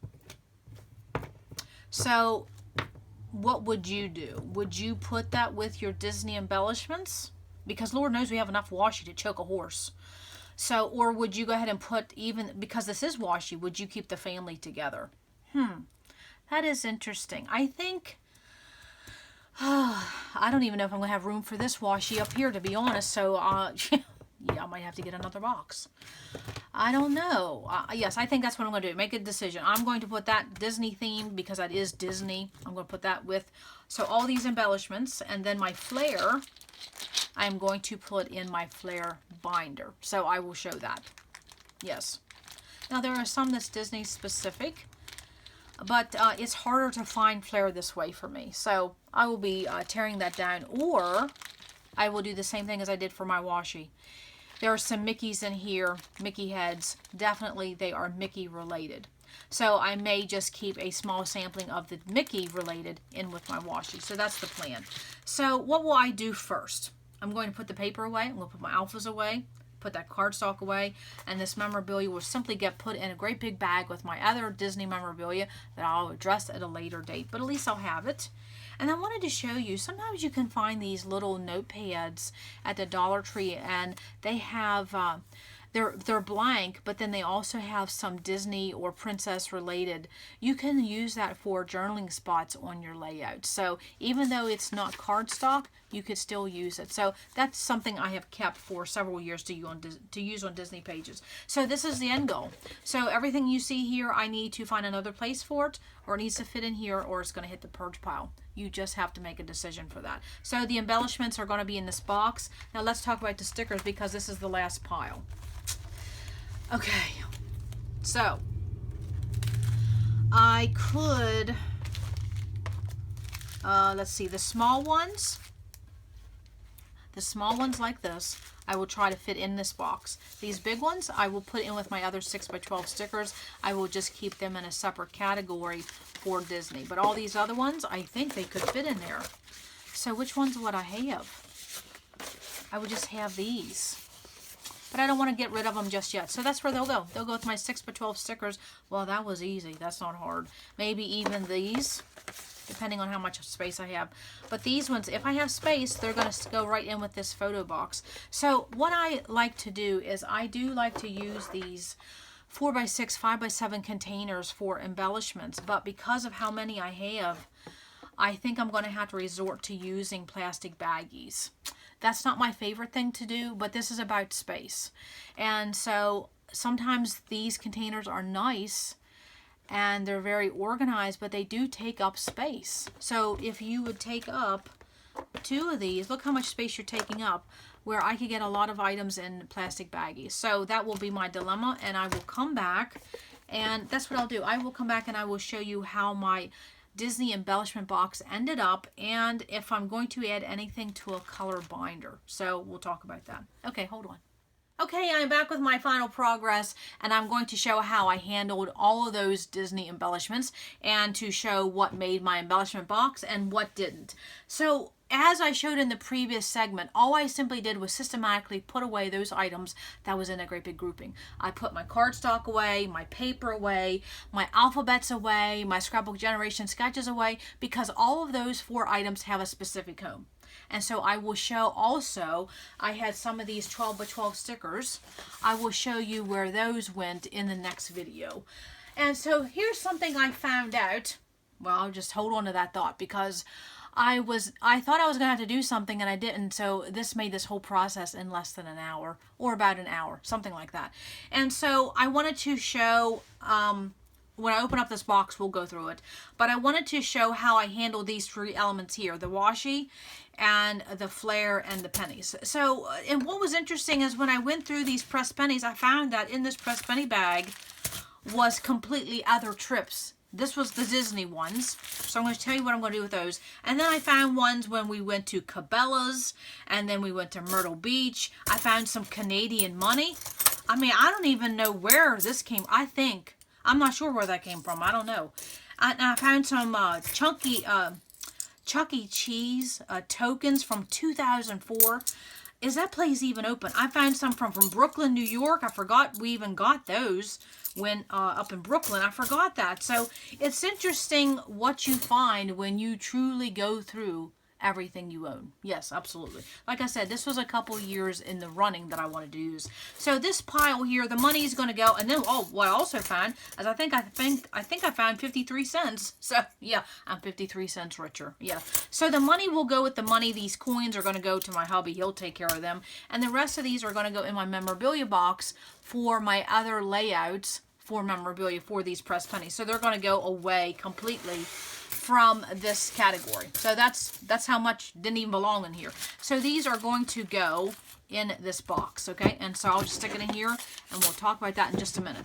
So what would you do? Would you put that with your Disney embellishments? Because Lord knows we have enough washi to choke a horse. So, or would you go ahead and put, even because this is washi, would you keep the family together? That is interesting. I think, I don't even know if I'm going to have room for this washi up here, to be honest. So, yeah, I might have to get another box. I don't know. Yes, I think that's what I'm going to do. Make a decision. I'm going to put that Disney themed, because that is Disney. I'm going to put that with, so all these embellishments, and then my flare, I'm going to put in my flare binder. So I will show that. Yes. Now there are some that's Disney specific, but it's harder to find flare this way for me. So I will be tearing that down, or I will do the same thing as I did for my washi. There are some Mickeys in here, Mickey heads. Definitely they are Mickey related. So I may just keep a small sampling of the Mickey related in with my washi. So that's the plan. So what will I do first? I'm going to put the paper away. I'm going to put my alphas away, put that cardstock away, and this memorabilia will simply get put in a great big bag with my other Disney memorabilia that I'll address at a later date. But at least I'll have it. And I wanted to show you, sometimes you can find these little notepads at the Dollar Tree, and they have, they're blank, but then they also have some Disney or princess related. You can use that for journaling spots on your layout. So even though it's not cardstock, you could still use it. So that's something I have kept for several years to use on Disney pages. So this is the end goal. So everything you see here, I need to find another place for it, or it needs to fit in here, or it's going to hit the purge pile. You just have to make a decision for that. So the embellishments are going to be in this box. Now let's talk about the stickers, because this is the last pile. Okay, so I could, let's see, the small ones like this, I will try to fit in this box. These big ones, I will put in with my other 6 by 12 stickers. I will just keep them in a separate category for Disney. But all these other ones, I think they could fit in there. So which ones would I have? I would just have these. But I don't want to get rid of them just yet. So that's where they'll go. They'll go with my 6x12 stickers. Well, that was easy. That's not hard. Maybe even these, depending on how much space I have. But these ones, if I have space, they're going to go right in with this photo box. So what I like to do is I do like to use these 4x6, 5x7 containers for embellishments. But because of how many I have, I think I'm going to have to resort to using plastic baggies. That's not my favorite thing to do, but this is about space. And so sometimes these containers are nice and they're very organized, but they do take up space. So if you would take up 2 of these, look how much space you're taking up, where I could get a lot of items in plastic baggies. So that will be my dilemma, and I will come back, and that's what I'll do. I will come back and I will show you how my Disney embellishment box ended up, and if I'm going to add anything to a color binder. So we'll talk about that. Okay, hold on. Okay, I'm back with my final progress, and I'm going to show how I handled all of those Disney embellishments and to show what made my embellishment box and what didn't. So as I showed in the previous segment, all I simply did was systematically put away those items that was in a great big grouping. I put my cardstock away, my paper away, my alphabets away, my scrapbook generation sketches away, because all of those 4 items have a specific home. And so I will show also, I had some of these 12x12 stickers. I will show you where those went in the next video. And so here's something I found out. Well, I'll just hold on to that thought, because I thought I was going to have to do something and I didn't, so this made this whole process in less than an hour, or about an hour, something like that. And so I wanted to show, when I open up this box, we'll go through it, but I wanted to show how I handled these 3 elements here, the washi and the flare and the pennies. So, and what was interesting is when I went through these pressed pennies, I found that in this pressed penny bag was completely other trips. This was the Disney ones, so I'm going to tell you what I'm going to do with those. And then I found ones when we went to Cabela's, and then we went to Myrtle Beach. I found some Canadian money. I mean, I don't even know where this came. I'm not sure where that came from. I don't know. I found some Chuck E. Cheese tokens from 2004. Is that place even open? I found some from Brooklyn, New York. I forgot we even got those when up in Brooklyn. I forgot that. So it's interesting what you find when you truly go through everything you own. Yes, absolutely. Like I said, this was a couple years in the running that I wanted to use. So this pile here, the money is going to go, and then what I also found is I think I found 53 cents. So yeah, I'm 53 cents richer. Yeah. So the money will go with the money. These coins are going to go to my hubby. He'll take care of them. And the rest of these are going to go in my memorabilia box for my other layouts for memorabilia for these pressed pennies. So they're going to go away completely from this category. So that's how much didn't even belong in here. So these are going to go in this box, okay? And so I'll just stick it in here, and we'll talk about that in just a minute.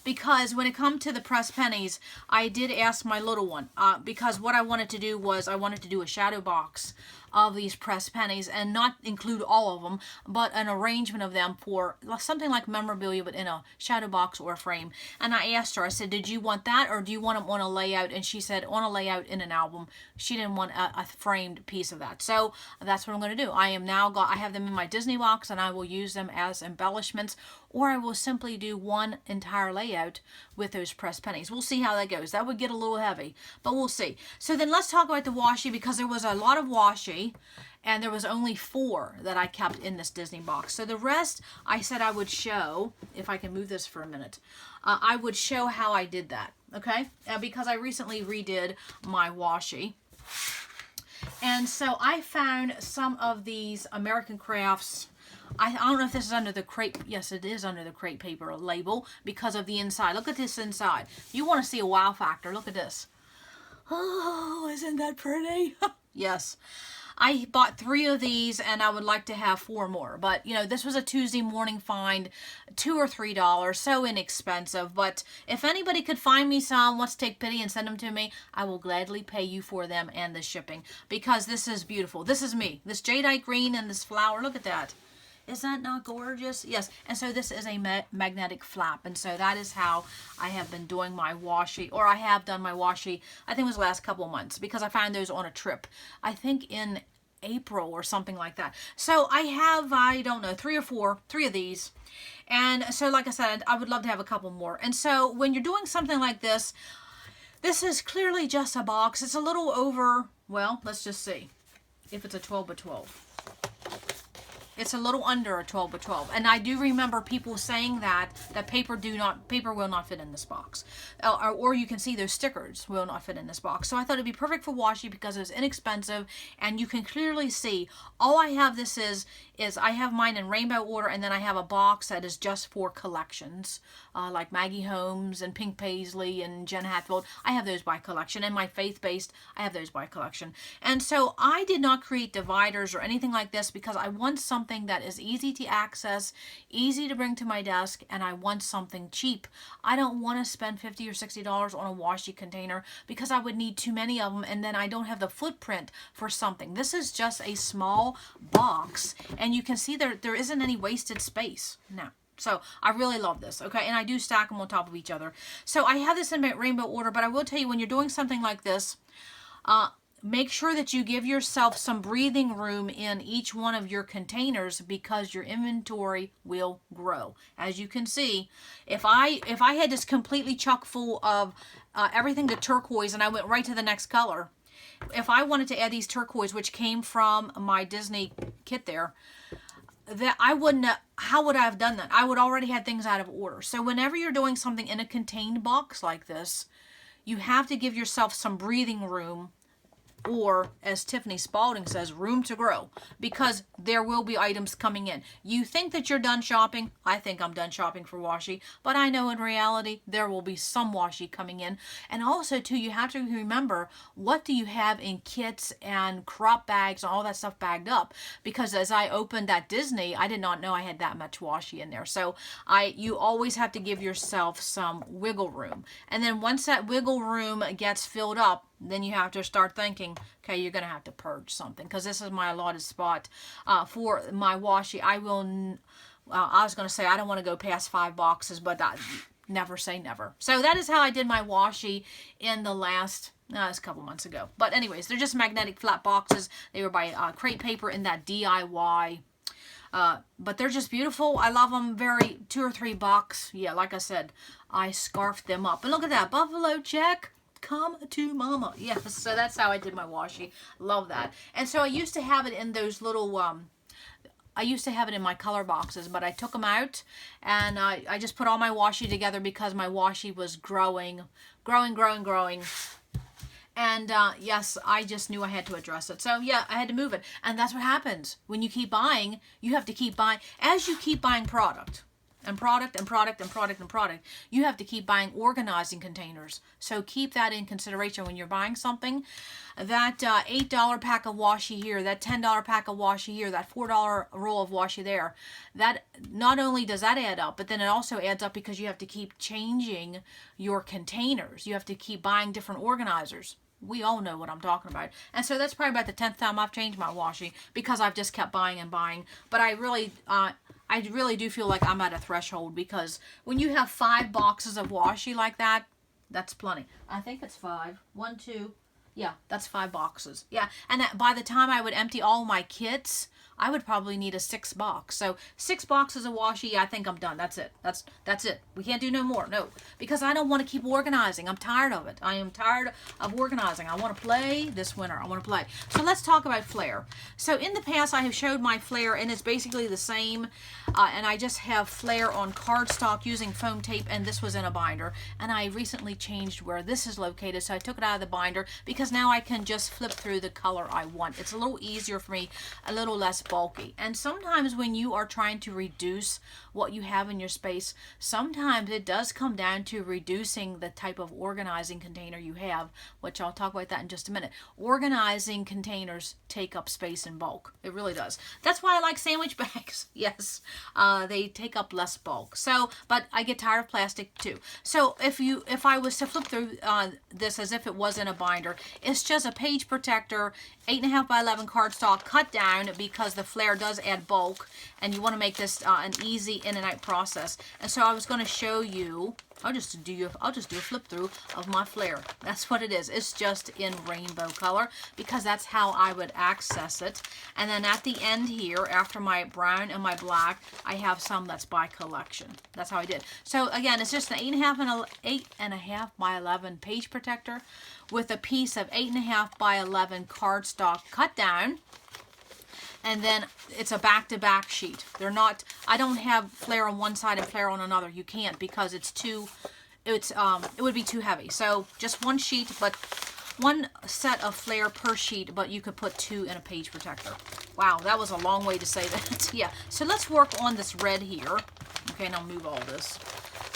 Because when it comes to the pressed pennies, I did ask my little one, because what I wanted to do was I wanted to do a shadow box of these pressed pennies and not include all of them, but an arrangement of them for something like memorabilia, but in a shadow box or a frame. And I asked her, I said, did you want that, or do you want them on a layout? And she said on a layout in an album. She didn't want a framed piece of that. So that's what I'm going to do. I have them in my Disney box, and I will use them as embellishments, or I will simply do one entire layout with those pressed pennies. We'll see how that goes. That would get a little heavy, but we'll see. So then let's talk about the washi, because there was a lot of washi, and there was only 4 that I kept in this Disney box. So the rest, I said I would show, if I can move this for a minute, I would show how I did that, okay? Because I recently redid my washi. And so I found some of these American Crafts. I don't know if this is under the crepe. Yes, it is under the crepe paper label because of the inside. Look at this inside. You want to see a wow factor. Look at this. Oh, isn't that pretty? Yes. I bought 3 of these, and I would like to have 4 more. But, you know, this was a Tuesday morning find, $2 or $3, so inexpensive. But if anybody could find me some, let's take pity and send them to me, I will gladly pay you for them and the shipping, because this is beautiful. This is me. This jadeite green and this flower. Look at that. Is that not gorgeous? Yes. And so this is a magnetic flap. And so that is how I have been doing my washi, or I have done my washi, I think it was the last couple of months, because I found those on a trip. I think in April or something like that. So I have, I don't know, three of these. And so like I said, I would love to have a couple more. And so when you're doing something like this is clearly just a box. It's a little over, well, let's just see if it's a 12 by 12. It's a little under a 12 by 12. And I do remember people saying that paper will not fit in this box. Or you can see those stickers will not fit in this box. So I thought it'd be perfect for washi because it's inexpensive and you can clearly see. All I have this is I have mine in rainbow order, and then I have a box that is just for collections, like Maggie Holmes and Pink Paisley and Jen Hatfield. I have those by collection, and my faith-based, I have those by collection. And so I did not create dividers or anything like this because I want something that is easy to access, easy to bring to my desk, and I want something cheap. I don't want to spend $50 or $60 on a washi container because I would need too many of them, and then I don't have the footprint for something. This is just a small box, and you can see there isn't any wasted space. No. So I really love this, okay? And I do stack them on top of each other. So I have this in rainbow order, but I will tell you, when you're doing something like this, make sure that you give yourself some breathing room in each one of your containers because your inventory will grow. As you can see, if I had this completely chock full of everything to turquoise and I went right to the next color, if I wanted to add these turquoise, which came from my Disney kit there, that I wouldn't, how would I have done that? I would already have things out of order. So whenever you're doing something in a contained box like this, you have to give yourself some breathing room, or as Tiffany Spalding says, room to grow, because there will be items coming in. You think that you're done shopping. I think I'm done shopping for washi, but I know in reality there will be some washi coming in. And also too, you have to remember, what do you have in kits and crop bags and all that stuff bagged up? Because as I opened that Disney, I did not know I had that much washi in there. So you always have to give yourself some wiggle room. And then once that wiggle room gets filled up, then you have to start thinking, okay, you're going to have to purge something, because this is my allotted spot for my washi. I was going to say I don't want to go past 5 boxes, but never say never. So that is how I did my washi in the last, it's a couple months ago. But anyways, they're just magnetic flat boxes. They were by Crate Paper in that DIY. But they're just beautiful. I love them. Very $2 or $3. Yeah, like I said, I scarfed them up. And look at that, buffalo check. Come to mama. Yes, so that's how I did my washi. Love that. And so I used to have it in those little, I used to have it in my color boxes, but I took them out and I just put all my washi together because my washi was growing. And yes, I just knew I had to address it. So yeah, I had to move it. And that's what happens. When you keep buying, you have to keep buying. As you keep buying product, and product, and product, and product, and product, you have to keep buying organizing containers. So keep that in consideration when you're buying something. That $8 pack of washi here, that $10 pack of washi here, that $4 roll of washi there, that not only does that add up, but then it also adds up because you have to keep changing your containers. You have to keep buying different organizers. We all know what I'm talking about. And so that's probably about the 10th time I've changed my washi because I've just kept buying and buying. But I really do feel like I'm at a threshold, because when you have 5 boxes of washi like that, that's plenty. I think it's 5. 1, 2. Yeah, that's 5 boxes. Yeah, and by the time I would empty all my kits, I would probably need a 6 box. So 6 boxes of washi, I think I'm done. That's it. That's it. We can't do no more. No, because I don't want to keep organizing. I'm tired of it. I am tired of organizing. I want to play this winter. I want to play. So let's talk about flair. So in the past, I have showed my flair, and it's basically the same. And I just have flair on cardstock using foam tape, and this was in a binder. And I recently changed where this is located, so I took it out of the binder because now I can just flip through the color I want. It's a little easier for me, a little less bulky. And sometimes when you are trying to reduce what you have in your space, sometimes it does come down to reducing the type of organizing container you have, which I'll talk about that in just a minute. Organizing containers take up space in bulk. It really does. That's why I like sandwich bags. Yes, they take up less bulk. So, but I get tired of plastic too. So if I was to flip through this as if it was in a binder, it's just a page protector, 8.5 by 11 cardstock cut down because the flair does add bulk, and you want to make this an easy in and out process. And so I was going to show you I'll just do a flip through of my flare. That's what it is. It's just in rainbow color because that's how I would access it. And then at the end here, after my brown and my black, I have some that's by collection. That's how I did. So again, it's just an 8.5 by 11 page protector with a piece of 8.5 by 11 cardstock cut down. And then it's a back-to-back sheet. They're not, I don't have flare on one side and flare on another. You can't because it's too, it would be too heavy. So just one sheet, but one set of flare per sheet, but you could put 2 in a page protector. Wow, that was a long way to say that. Yeah, so let's work on this red here. Okay, and I'll move all this.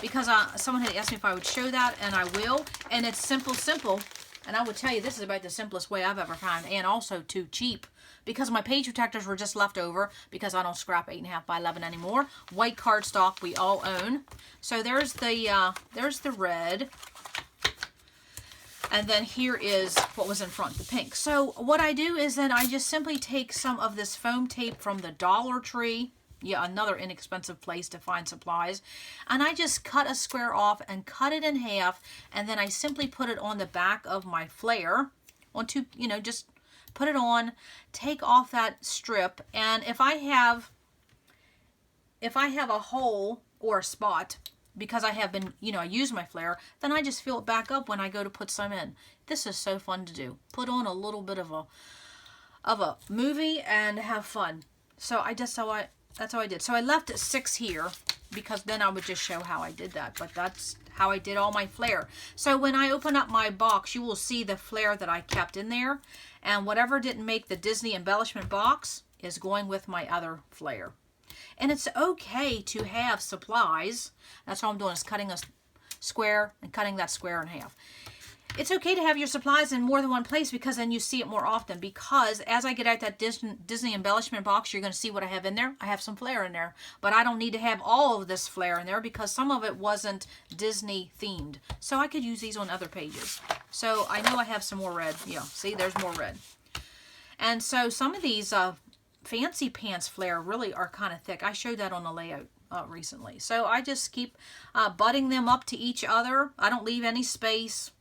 Because someone had asked me if I would show that, and I will. And it's simple. And I would tell you, this is about the simplest way I've ever found, and also too cheap. Because my page protectors were just left over because I don't scrap 8.5 by 11 anymore. White cardstock we all own. So there's the red. And then here is what was in front, the pink. So what I do is then I just simply take some of this foam tape from the Dollar Tree. Yeah, another inexpensive place to find supplies. And I just cut a square off and cut it in half. And then I simply put it on the back of my flare. Onto, just put it on, take off that strip, and if I have a hole or a spot, because I have been, I use my flare, then I just fill it back up when I go to put some in. This is so fun to do. Put on a little bit of a movie and have fun. So that's how I did. So I left it 6 here because then I would just show how I did that. But that's how I did all my flare. So when I open up my box, you will see the flare that I kept in there. And whatever didn't make the Disney embellishment box is going with my other flare. And it's okay to have supplies. That's all I'm doing is cutting a square and cutting that square in half. It's okay to have your supplies in more than one place because then you see it more often. Because as I get out that Disney embellishment box, you're going to see what I have in there. I have some flare in there. But I don't need to have all of this flare in there because some of it wasn't Disney themed. So I could use these on other pages. So I know I have some more red. Yeah, see, there's more red. And so some of these fancy pants flare really are kind of thick. I showed that on the layout recently. So I just keep butting them up to each other. I don't leave any space.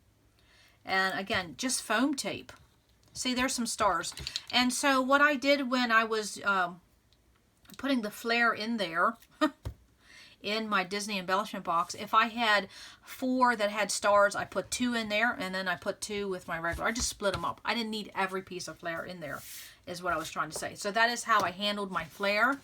And again, just foam tape. See, there's some stars. And so what I did when I was putting the flare in there, in my Disney embellishment box, if I had 4 that had stars, I put 2 in there, and then I put 2 with my regular. I just split them up. I didn't need every piece of flare in there, is what I was trying to say. So that is how I handled my flare.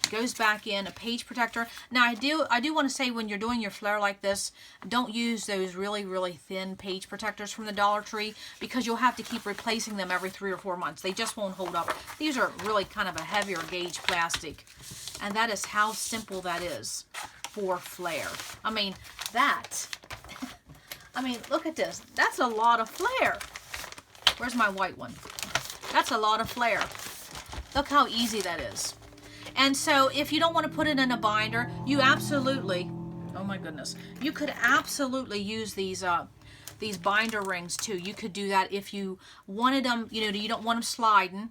It goes back in a page protector. Now I do want to say when you're doing your flare like this, don't use those really, really thin page protectors from the Dollar Tree because you'll have to keep replacing them every 3 or 4 months. They just won't hold up. These are really kind of a heavier gauge plastic. And that is how simple that is for flare. I mean, look at this. That's a lot of flare. Where's my white one? That's a lot of flare. Look how easy that is. And so if you don't want to put it in a binder, you absolutely, oh my goodness, you could absolutely use these binder rings too. You could do that if you wanted them, you don't want them sliding,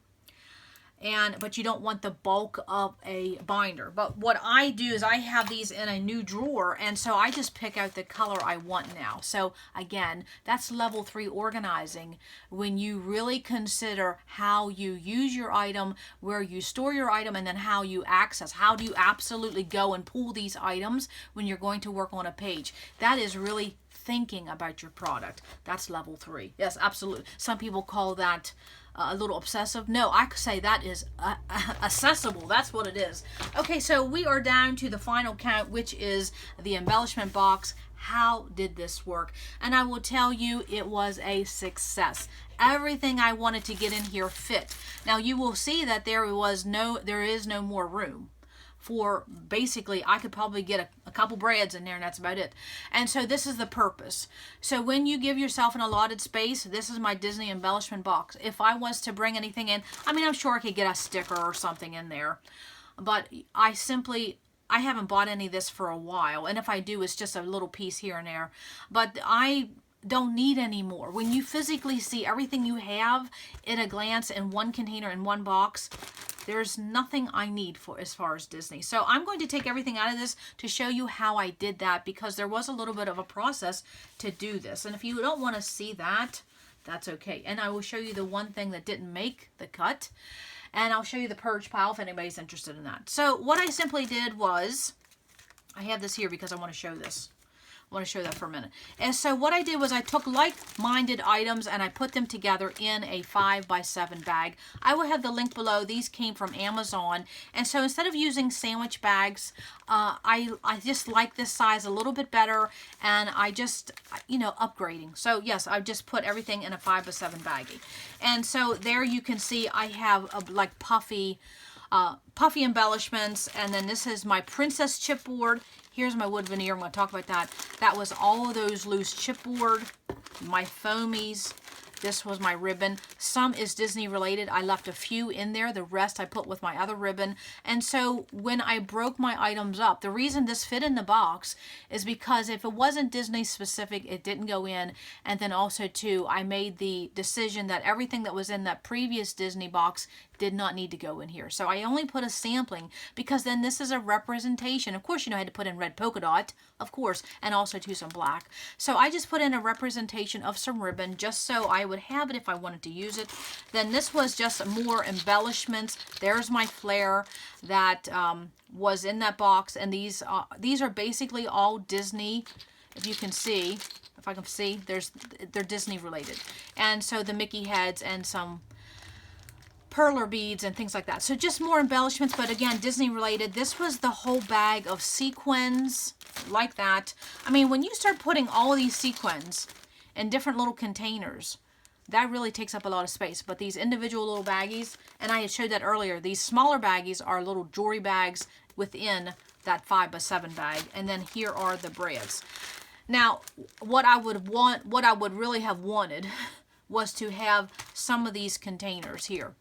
but you don't want the bulk of a binder. But what I do is I have these in a new drawer, and so I just pick out the color I want now. So again, that's level 3 organizing, when you really consider how you use your item, where you store your item, and then how you access. How do you absolutely go and pull these items when you're going to work on a page? That is really thinking about your product. That's level 3. Yes, absolutely. Some people call that a little obsessive. No, I could say that is accessible. That's what it is. Okay, so we are down to the final count, which is the embellishment box. How did this work? And I will tell you, it was a success. Everything I wanted to get in here fit. Now you will see that there is no more room. For basically, I could probably get a couple brads in there and that's about it. And so this is the purpose. So when you give yourself an allotted space, this is my Disney embellishment box. If I was to bring anything in, I'm sure I could get a sticker or something in there. But I haven't bought any of this for a while. And if I do, it's just a little piece here and there. But I don't need any more. When you physically see everything you have in a glance in one container, in one box, There's nothing I need for as far as Disney. So I'm going to take everything out of this to show you how I did that, because there was a little bit of a process to do this. And if you don't want to see that, that's okay. And I will show you the one thing that didn't make the cut. And I'll show you the purge pile if anybody's interested in that. So what I simply did was, I have this here because I want to show this. I want to show that for a minute. And so what I did was I took like-minded items and I put them together in a 5x7 bag. I will have the link below. These came from Amazon. And so instead of using sandwich bags, I just like this size a little bit better, and I just, you know, upgrading. So yes, I just put everything in a 5x7 baggie. And so there you can see I have like puffy embellishments, and then this is my princess chipboard. Here's my wood veneer. I'm going to talk about that. That was all of those loose chipboard, my foamies. This was my ribbon. Some is Disney related. I left a few in there. The rest I put with my other ribbon. And so when I broke my items up, the reason this fit in the box is because if it wasn't Disney specific, it didn't go in. And then also too, I made the decision that everything that was in that previous Disney box did not need to go in here. So I only put a sampling because then this is a representation. Of course, you know, I had to put in red polka dot, of course, and also too some black. So I just put in a representation of some ribbon just so I would have it if I wanted to use it. Then this was just more embellishments. There's my flare that was in that box, and these are basically all Disney. If you can see, if I can see, they're Disney related. And so the Mickey heads and some perler beads and things like that. So just more embellishments, but again, Disney related. This was the whole bag of sequins like that. I mean, when you start putting all of these sequins in different little containers, that really takes up a lot of space. But these individual little baggies, and I had showed that earlier, these smaller baggies are little jewelry bags within that 5x7 bag. And then here are the brads. Now, what I would really have wanted was to have some of these containers here.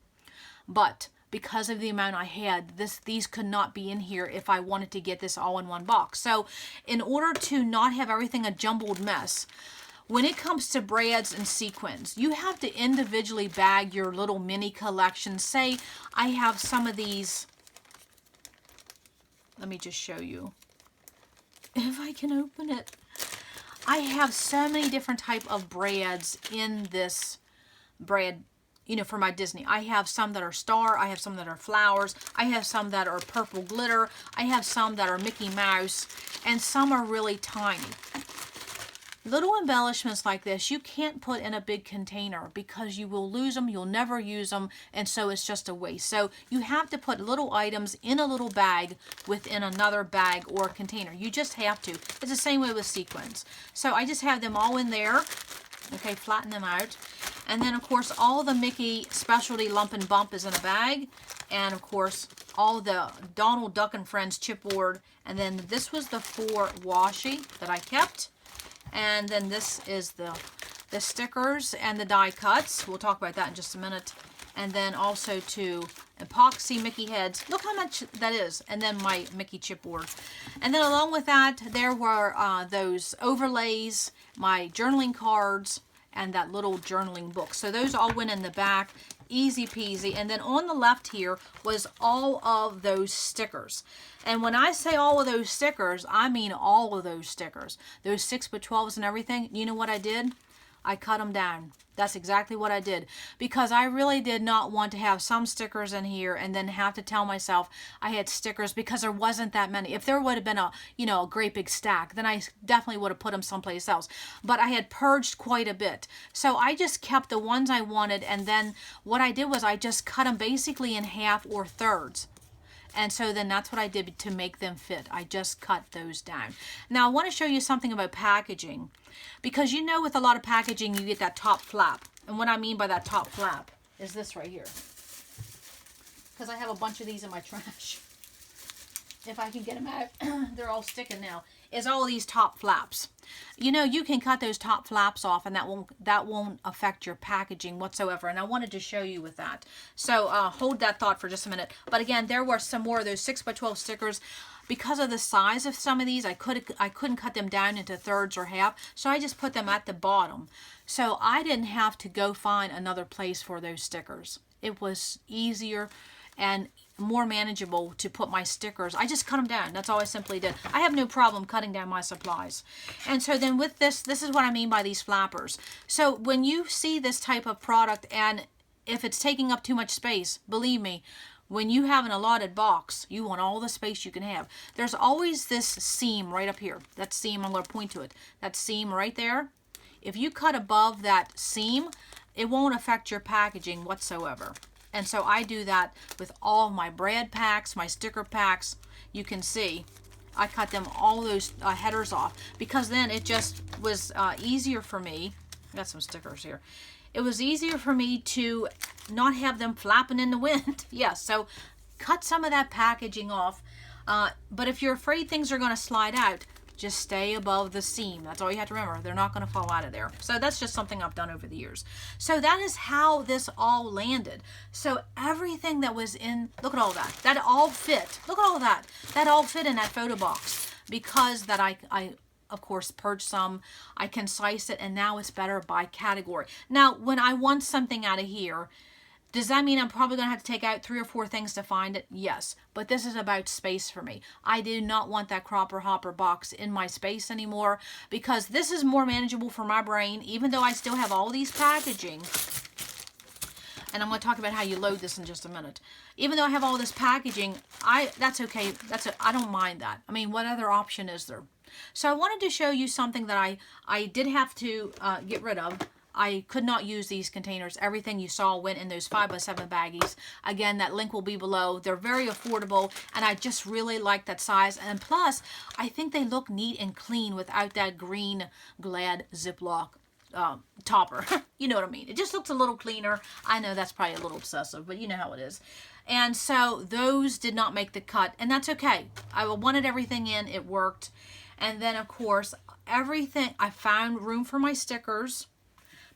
But because of the amount I had, these could not be in here if I wanted to get this all in one box. So in order to not have everything a jumbled mess, when it comes to brads and sequins, you have to individually bag your little mini collection. Say I have some of these. Let me just show you if I can open it. I have so many different type of brads in this brad, you know, for my Disney. I have some that are star, I have some that are flowers, I have some that are purple glitter, I have some that are Mickey Mouse, and some are really tiny. Little embellishments like this, you can't put in a big container because you will lose them, you'll never use them, and so it's just a waste. So you have to put little items in a little bag within another bag or container. You just have to. It's the same way with sequins. So I just have them all in there. Okay, flatten them out. And then, of course, all the Mickey Specialty Lump and Bump is in a bag. And, of course, all the Donald Duck and Friends chipboard. And then this was the 4 washi that I kept. And then this is the stickers and the die cuts. We'll talk about that in just a minute. And then also to epoxy Mickey heads. Look how much that is. And then my Mickey chipboard. And then along with that, there were those overlays, my journaling cards, and that little journaling book. So those all went in the back. Easy peasy. And then on the left here was all of those stickers. And when I say all of those stickers, I mean all of those stickers. Those 6x12s and everything. You know what I did? I cut them down. That's exactly what I did, because I really did not want to have some stickers in here and then have to tell myself I had stickers, because there wasn't that many. If there would have been a, you know, a great big stack, then I definitely would have put them someplace else. But I had purged quite a bit. So I just kept the ones I wanted, and then what I did was I just cut them basically in half or thirds. And so then that's what I did to make them fit. I just cut those down. Now I want to show you something about packaging, because you know with a lot of packaging you get that top flap. And what I mean by that top flap is this right here. Because I have a bunch of these in my trash. If I can get them out, they're all sticking now. Is all these top flaps. You know, you can cut those top flaps off, and that won't affect your packaging whatsoever. And I wanted to show you with that. So hold that thought for just a minute. But again, there were some more of those 6x12 stickers. Because of the size of some of these, I couldn't cut them down into thirds or half. So I just put them at the bottom. So I didn't have to go find another place for those stickers. It was easier. and more manageable to put my stickers. I just cut them down. That's all I simply did. I have no problem cutting down my supplies. And so then with this is what I mean by these flappers. So when you see this type of product, and if it's taking up too much space, believe me, when you have an allotted box, you want all the space you can have. There's always this seam right up here. That seam, I'm going to point to it. That seam right there. If you cut above that seam, it won't affect your packaging whatsoever. And so I do that with all my brad packs, my sticker packs. You can see I cut them all those headers off, because then it just was easier for me. I got some stickers here. It was easier for me to not have them flapping in the wind. Yes, so cut some of that packaging off. But if you're afraid things are going to slide out, just stay above the seam. That's all you have to remember. They're not going to fall out of there. So that's just something I've done over the years. So that is how this all landed. So everything that was in, look at all that. That all fit. Look at all that. That all fit in that photo box, because that I of course purged some, I concise it, and now it's better by category. Now, when I want something out of here, does that mean I'm probably going to have to take out 3 or 4 things to find it? Yes, but this is about space for me. I do not want that cropper hopper box in my space anymore, because this is more manageable for my brain, even though I still have all these packaging. And I'm going to talk about how you load this in just a minute. Even though I have all this packaging, that's okay. I don't mind that. I mean, what other option is there? So I wanted to show you something that I did have to get rid of. I could not use these containers. Everything you saw went in those 5x7 baggies. Again, that link will be below. They're very affordable, and I just really like that size. And plus, I think they look neat and clean without that green Glad Ziploc topper. You know what I mean? It just looks a little cleaner. I know that's probably a little obsessive, but you know how it is. And so those did not make the cut, and that's okay. I wanted everything in. It worked. And then, of course, everything, I found room for my stickers,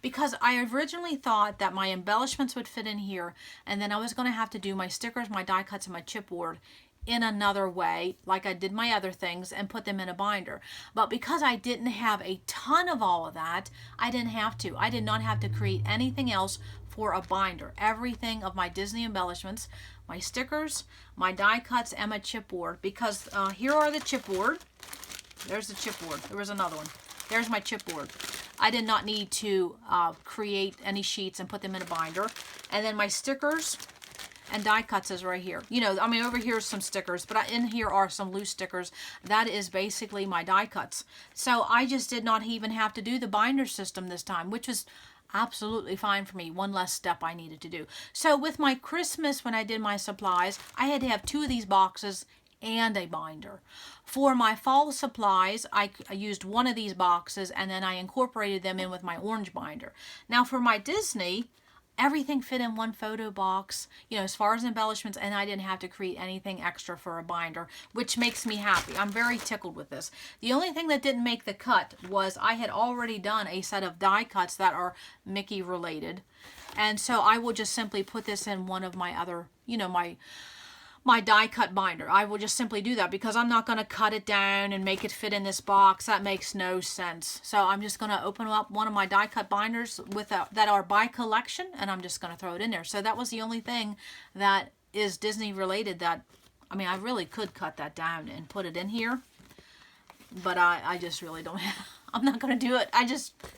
because I originally thought that my embellishments would fit in here, and then I was going to have to do my stickers, my die cuts, and my chipboard in another way, like I did my other things, and put them in a binder. But because I didn't have a ton of all of that, I didn't have to. I did not have to create anything else for a binder. Everything of my Disney embellishments, my stickers, my die cuts, and my chipboard, because here are the chipboard. There's the chipboard. There was another one. There's my chipboard. I did not need to create any sheets and put them in a binder. And then my stickers and die cuts is right here. You know, I mean, over here is some stickers, but in here are some loose stickers. That is basically my die cuts. So I just did not even have to do the binder system this time, which was absolutely fine for me. One less step I needed to do. So with my Christmas, when I did my supplies, I had to have 2 of these boxes and a binder. For my fall supplies, I used 1 of these boxes, and then I incorporated them in with my orange binder. Now for my Disney, everything fit in 1 photo box, you know, as far as embellishments, and I didn't have to create anything extra for a binder, which makes me happy. I'm very tickled with this. The only thing that didn't make the cut was I had already done a set of die cuts that are Mickey related, and so I will just simply put this in one of my other, you know, my die cut binder. I will just simply do that, because I'm not going to cut it down and make it fit in this box. That makes no sense. So I'm just going to open up one of my die cut binders with that are by collection, and I'm just going to throw it in there. So that was the only thing that is Disney related that, I mean, I really could cut that down and put it in here, but I just really don't have, I'm not going to do it.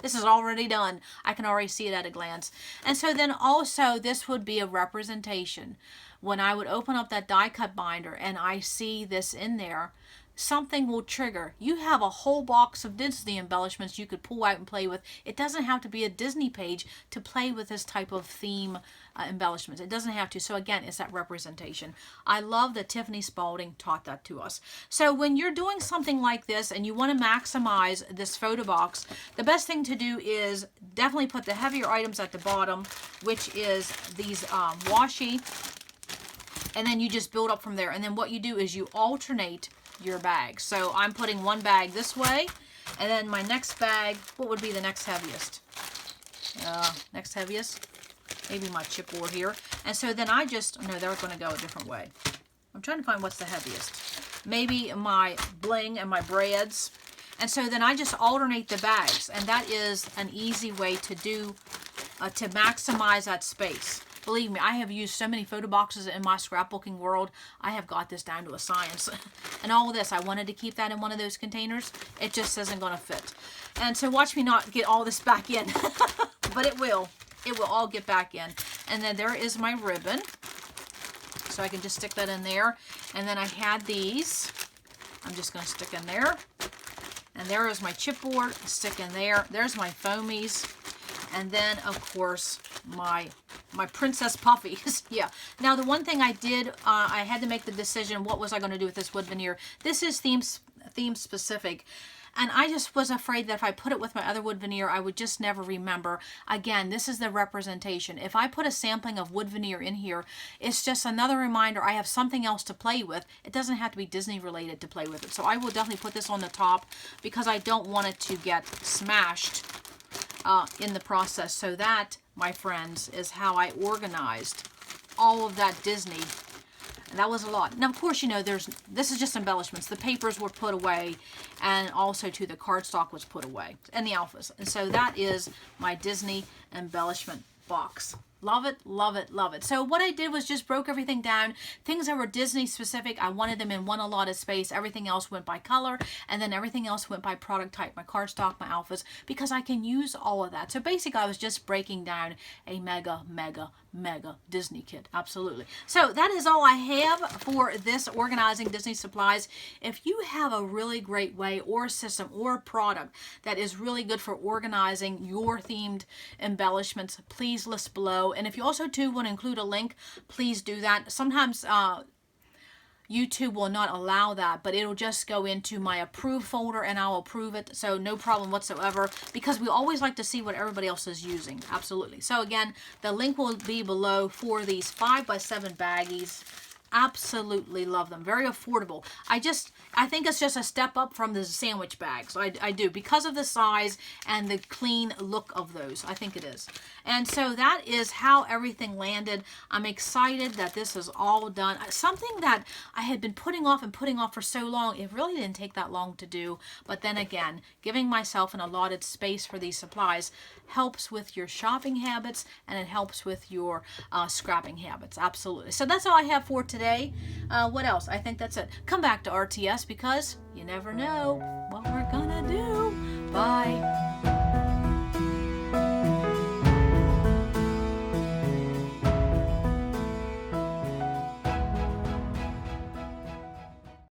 This is already done. I can already see it at a glance. And so then also this would be a representation. When I would open up that die cut binder and I see this in there, something will trigger. You have a whole box of Disney embellishments you could pull out and play with. It doesn't have to be a Disney page to play with this type of theme embellishments. It doesn't have to. So again, it's that representation. I love that Tiffany Spalding taught that to us. So when you're doing something like this and you want to maximize this photo box, the best thing to do is definitely put the heavier items at the bottom, which is these washi, and then you just build up from there. And then what you do is you alternate your bags. So I'm putting 1 bag this way, and then my next bag, what would be the next heaviest? Next heaviest? Maybe my chipboard here. And so then I just, no, they're going to go a different way. I'm trying to find what's the heaviest. Maybe my bling and my brads. And so then I just alternate the bags, and that is an easy way to do, to maximize that space. Believe me, I have used so many photo boxes in my scrapbooking world. I have got this down to a science. And all of this, I wanted to keep that in one of those containers. It just isn't going to fit. And so watch me not get all this back in. But it will. It will all get back in. And then there is my ribbon. So I can just stick that in there. And then I had these. I'm just going to stick in there. And there is my chipboard. Stick in there. There's my foamies. And then, of course, my princess puffies. Yeah. Now, the one thing I did, I had to make the decision, what was I going to do with this wood veneer? This is theme specific. And I just was afraid that if I put it with my other wood veneer, I would just never remember. Again, this is the representation. If I put a sampling of wood veneer in here, it's just another reminder I have something else to play with. It doesn't have to be Disney related to play with it. So I will definitely put this on the top because I don't want it to get smashed in the process. So that, my friends, is how I organized all of that Disney. And that was a lot. Now, of course, you know, this is just embellishments. The papers were put away, and also, too, the cardstock was put away, and the alphas. And so that is my Disney embellishment box. Love it, love it, love it. So what I did was just broke everything down. Things that were Disney specific, I wanted them in one allotted space. Everything else went by color, and then everything else went by product type, my cardstock, my alphas, because I can use all of that. So basically, I was just breaking down a mega, mega, mega Disney kit. Absolutely. So that is all I have for this organizing Disney supplies. If you have a really great way or system or product that is really good for organizing your themed embellishments, please list below. And if you also too want to include a link, please do that. Sometimes YouTube will not allow that, but it'll just go into my approved folder and I'll approve it. So no problem whatsoever, because we always like to see what everybody else is using. Absolutely. So again, the link will be below for these 5x7 baggies. Absolutely love them. Very affordable. I think it's just a step up from the sandwich bags. I do, because of the size and the clean look of those. I think it is. And so that is how everything landed. I'm excited that this is all done. Something that I had been putting off for so long, it really didn't take that long to do. But then again, giving myself an allotted space for these supplies helps with your shopping habits, and it helps with your scrapping habits. Absolutely. So that's all I have for today. What else? I think that's it. Come back to RTS because you never know what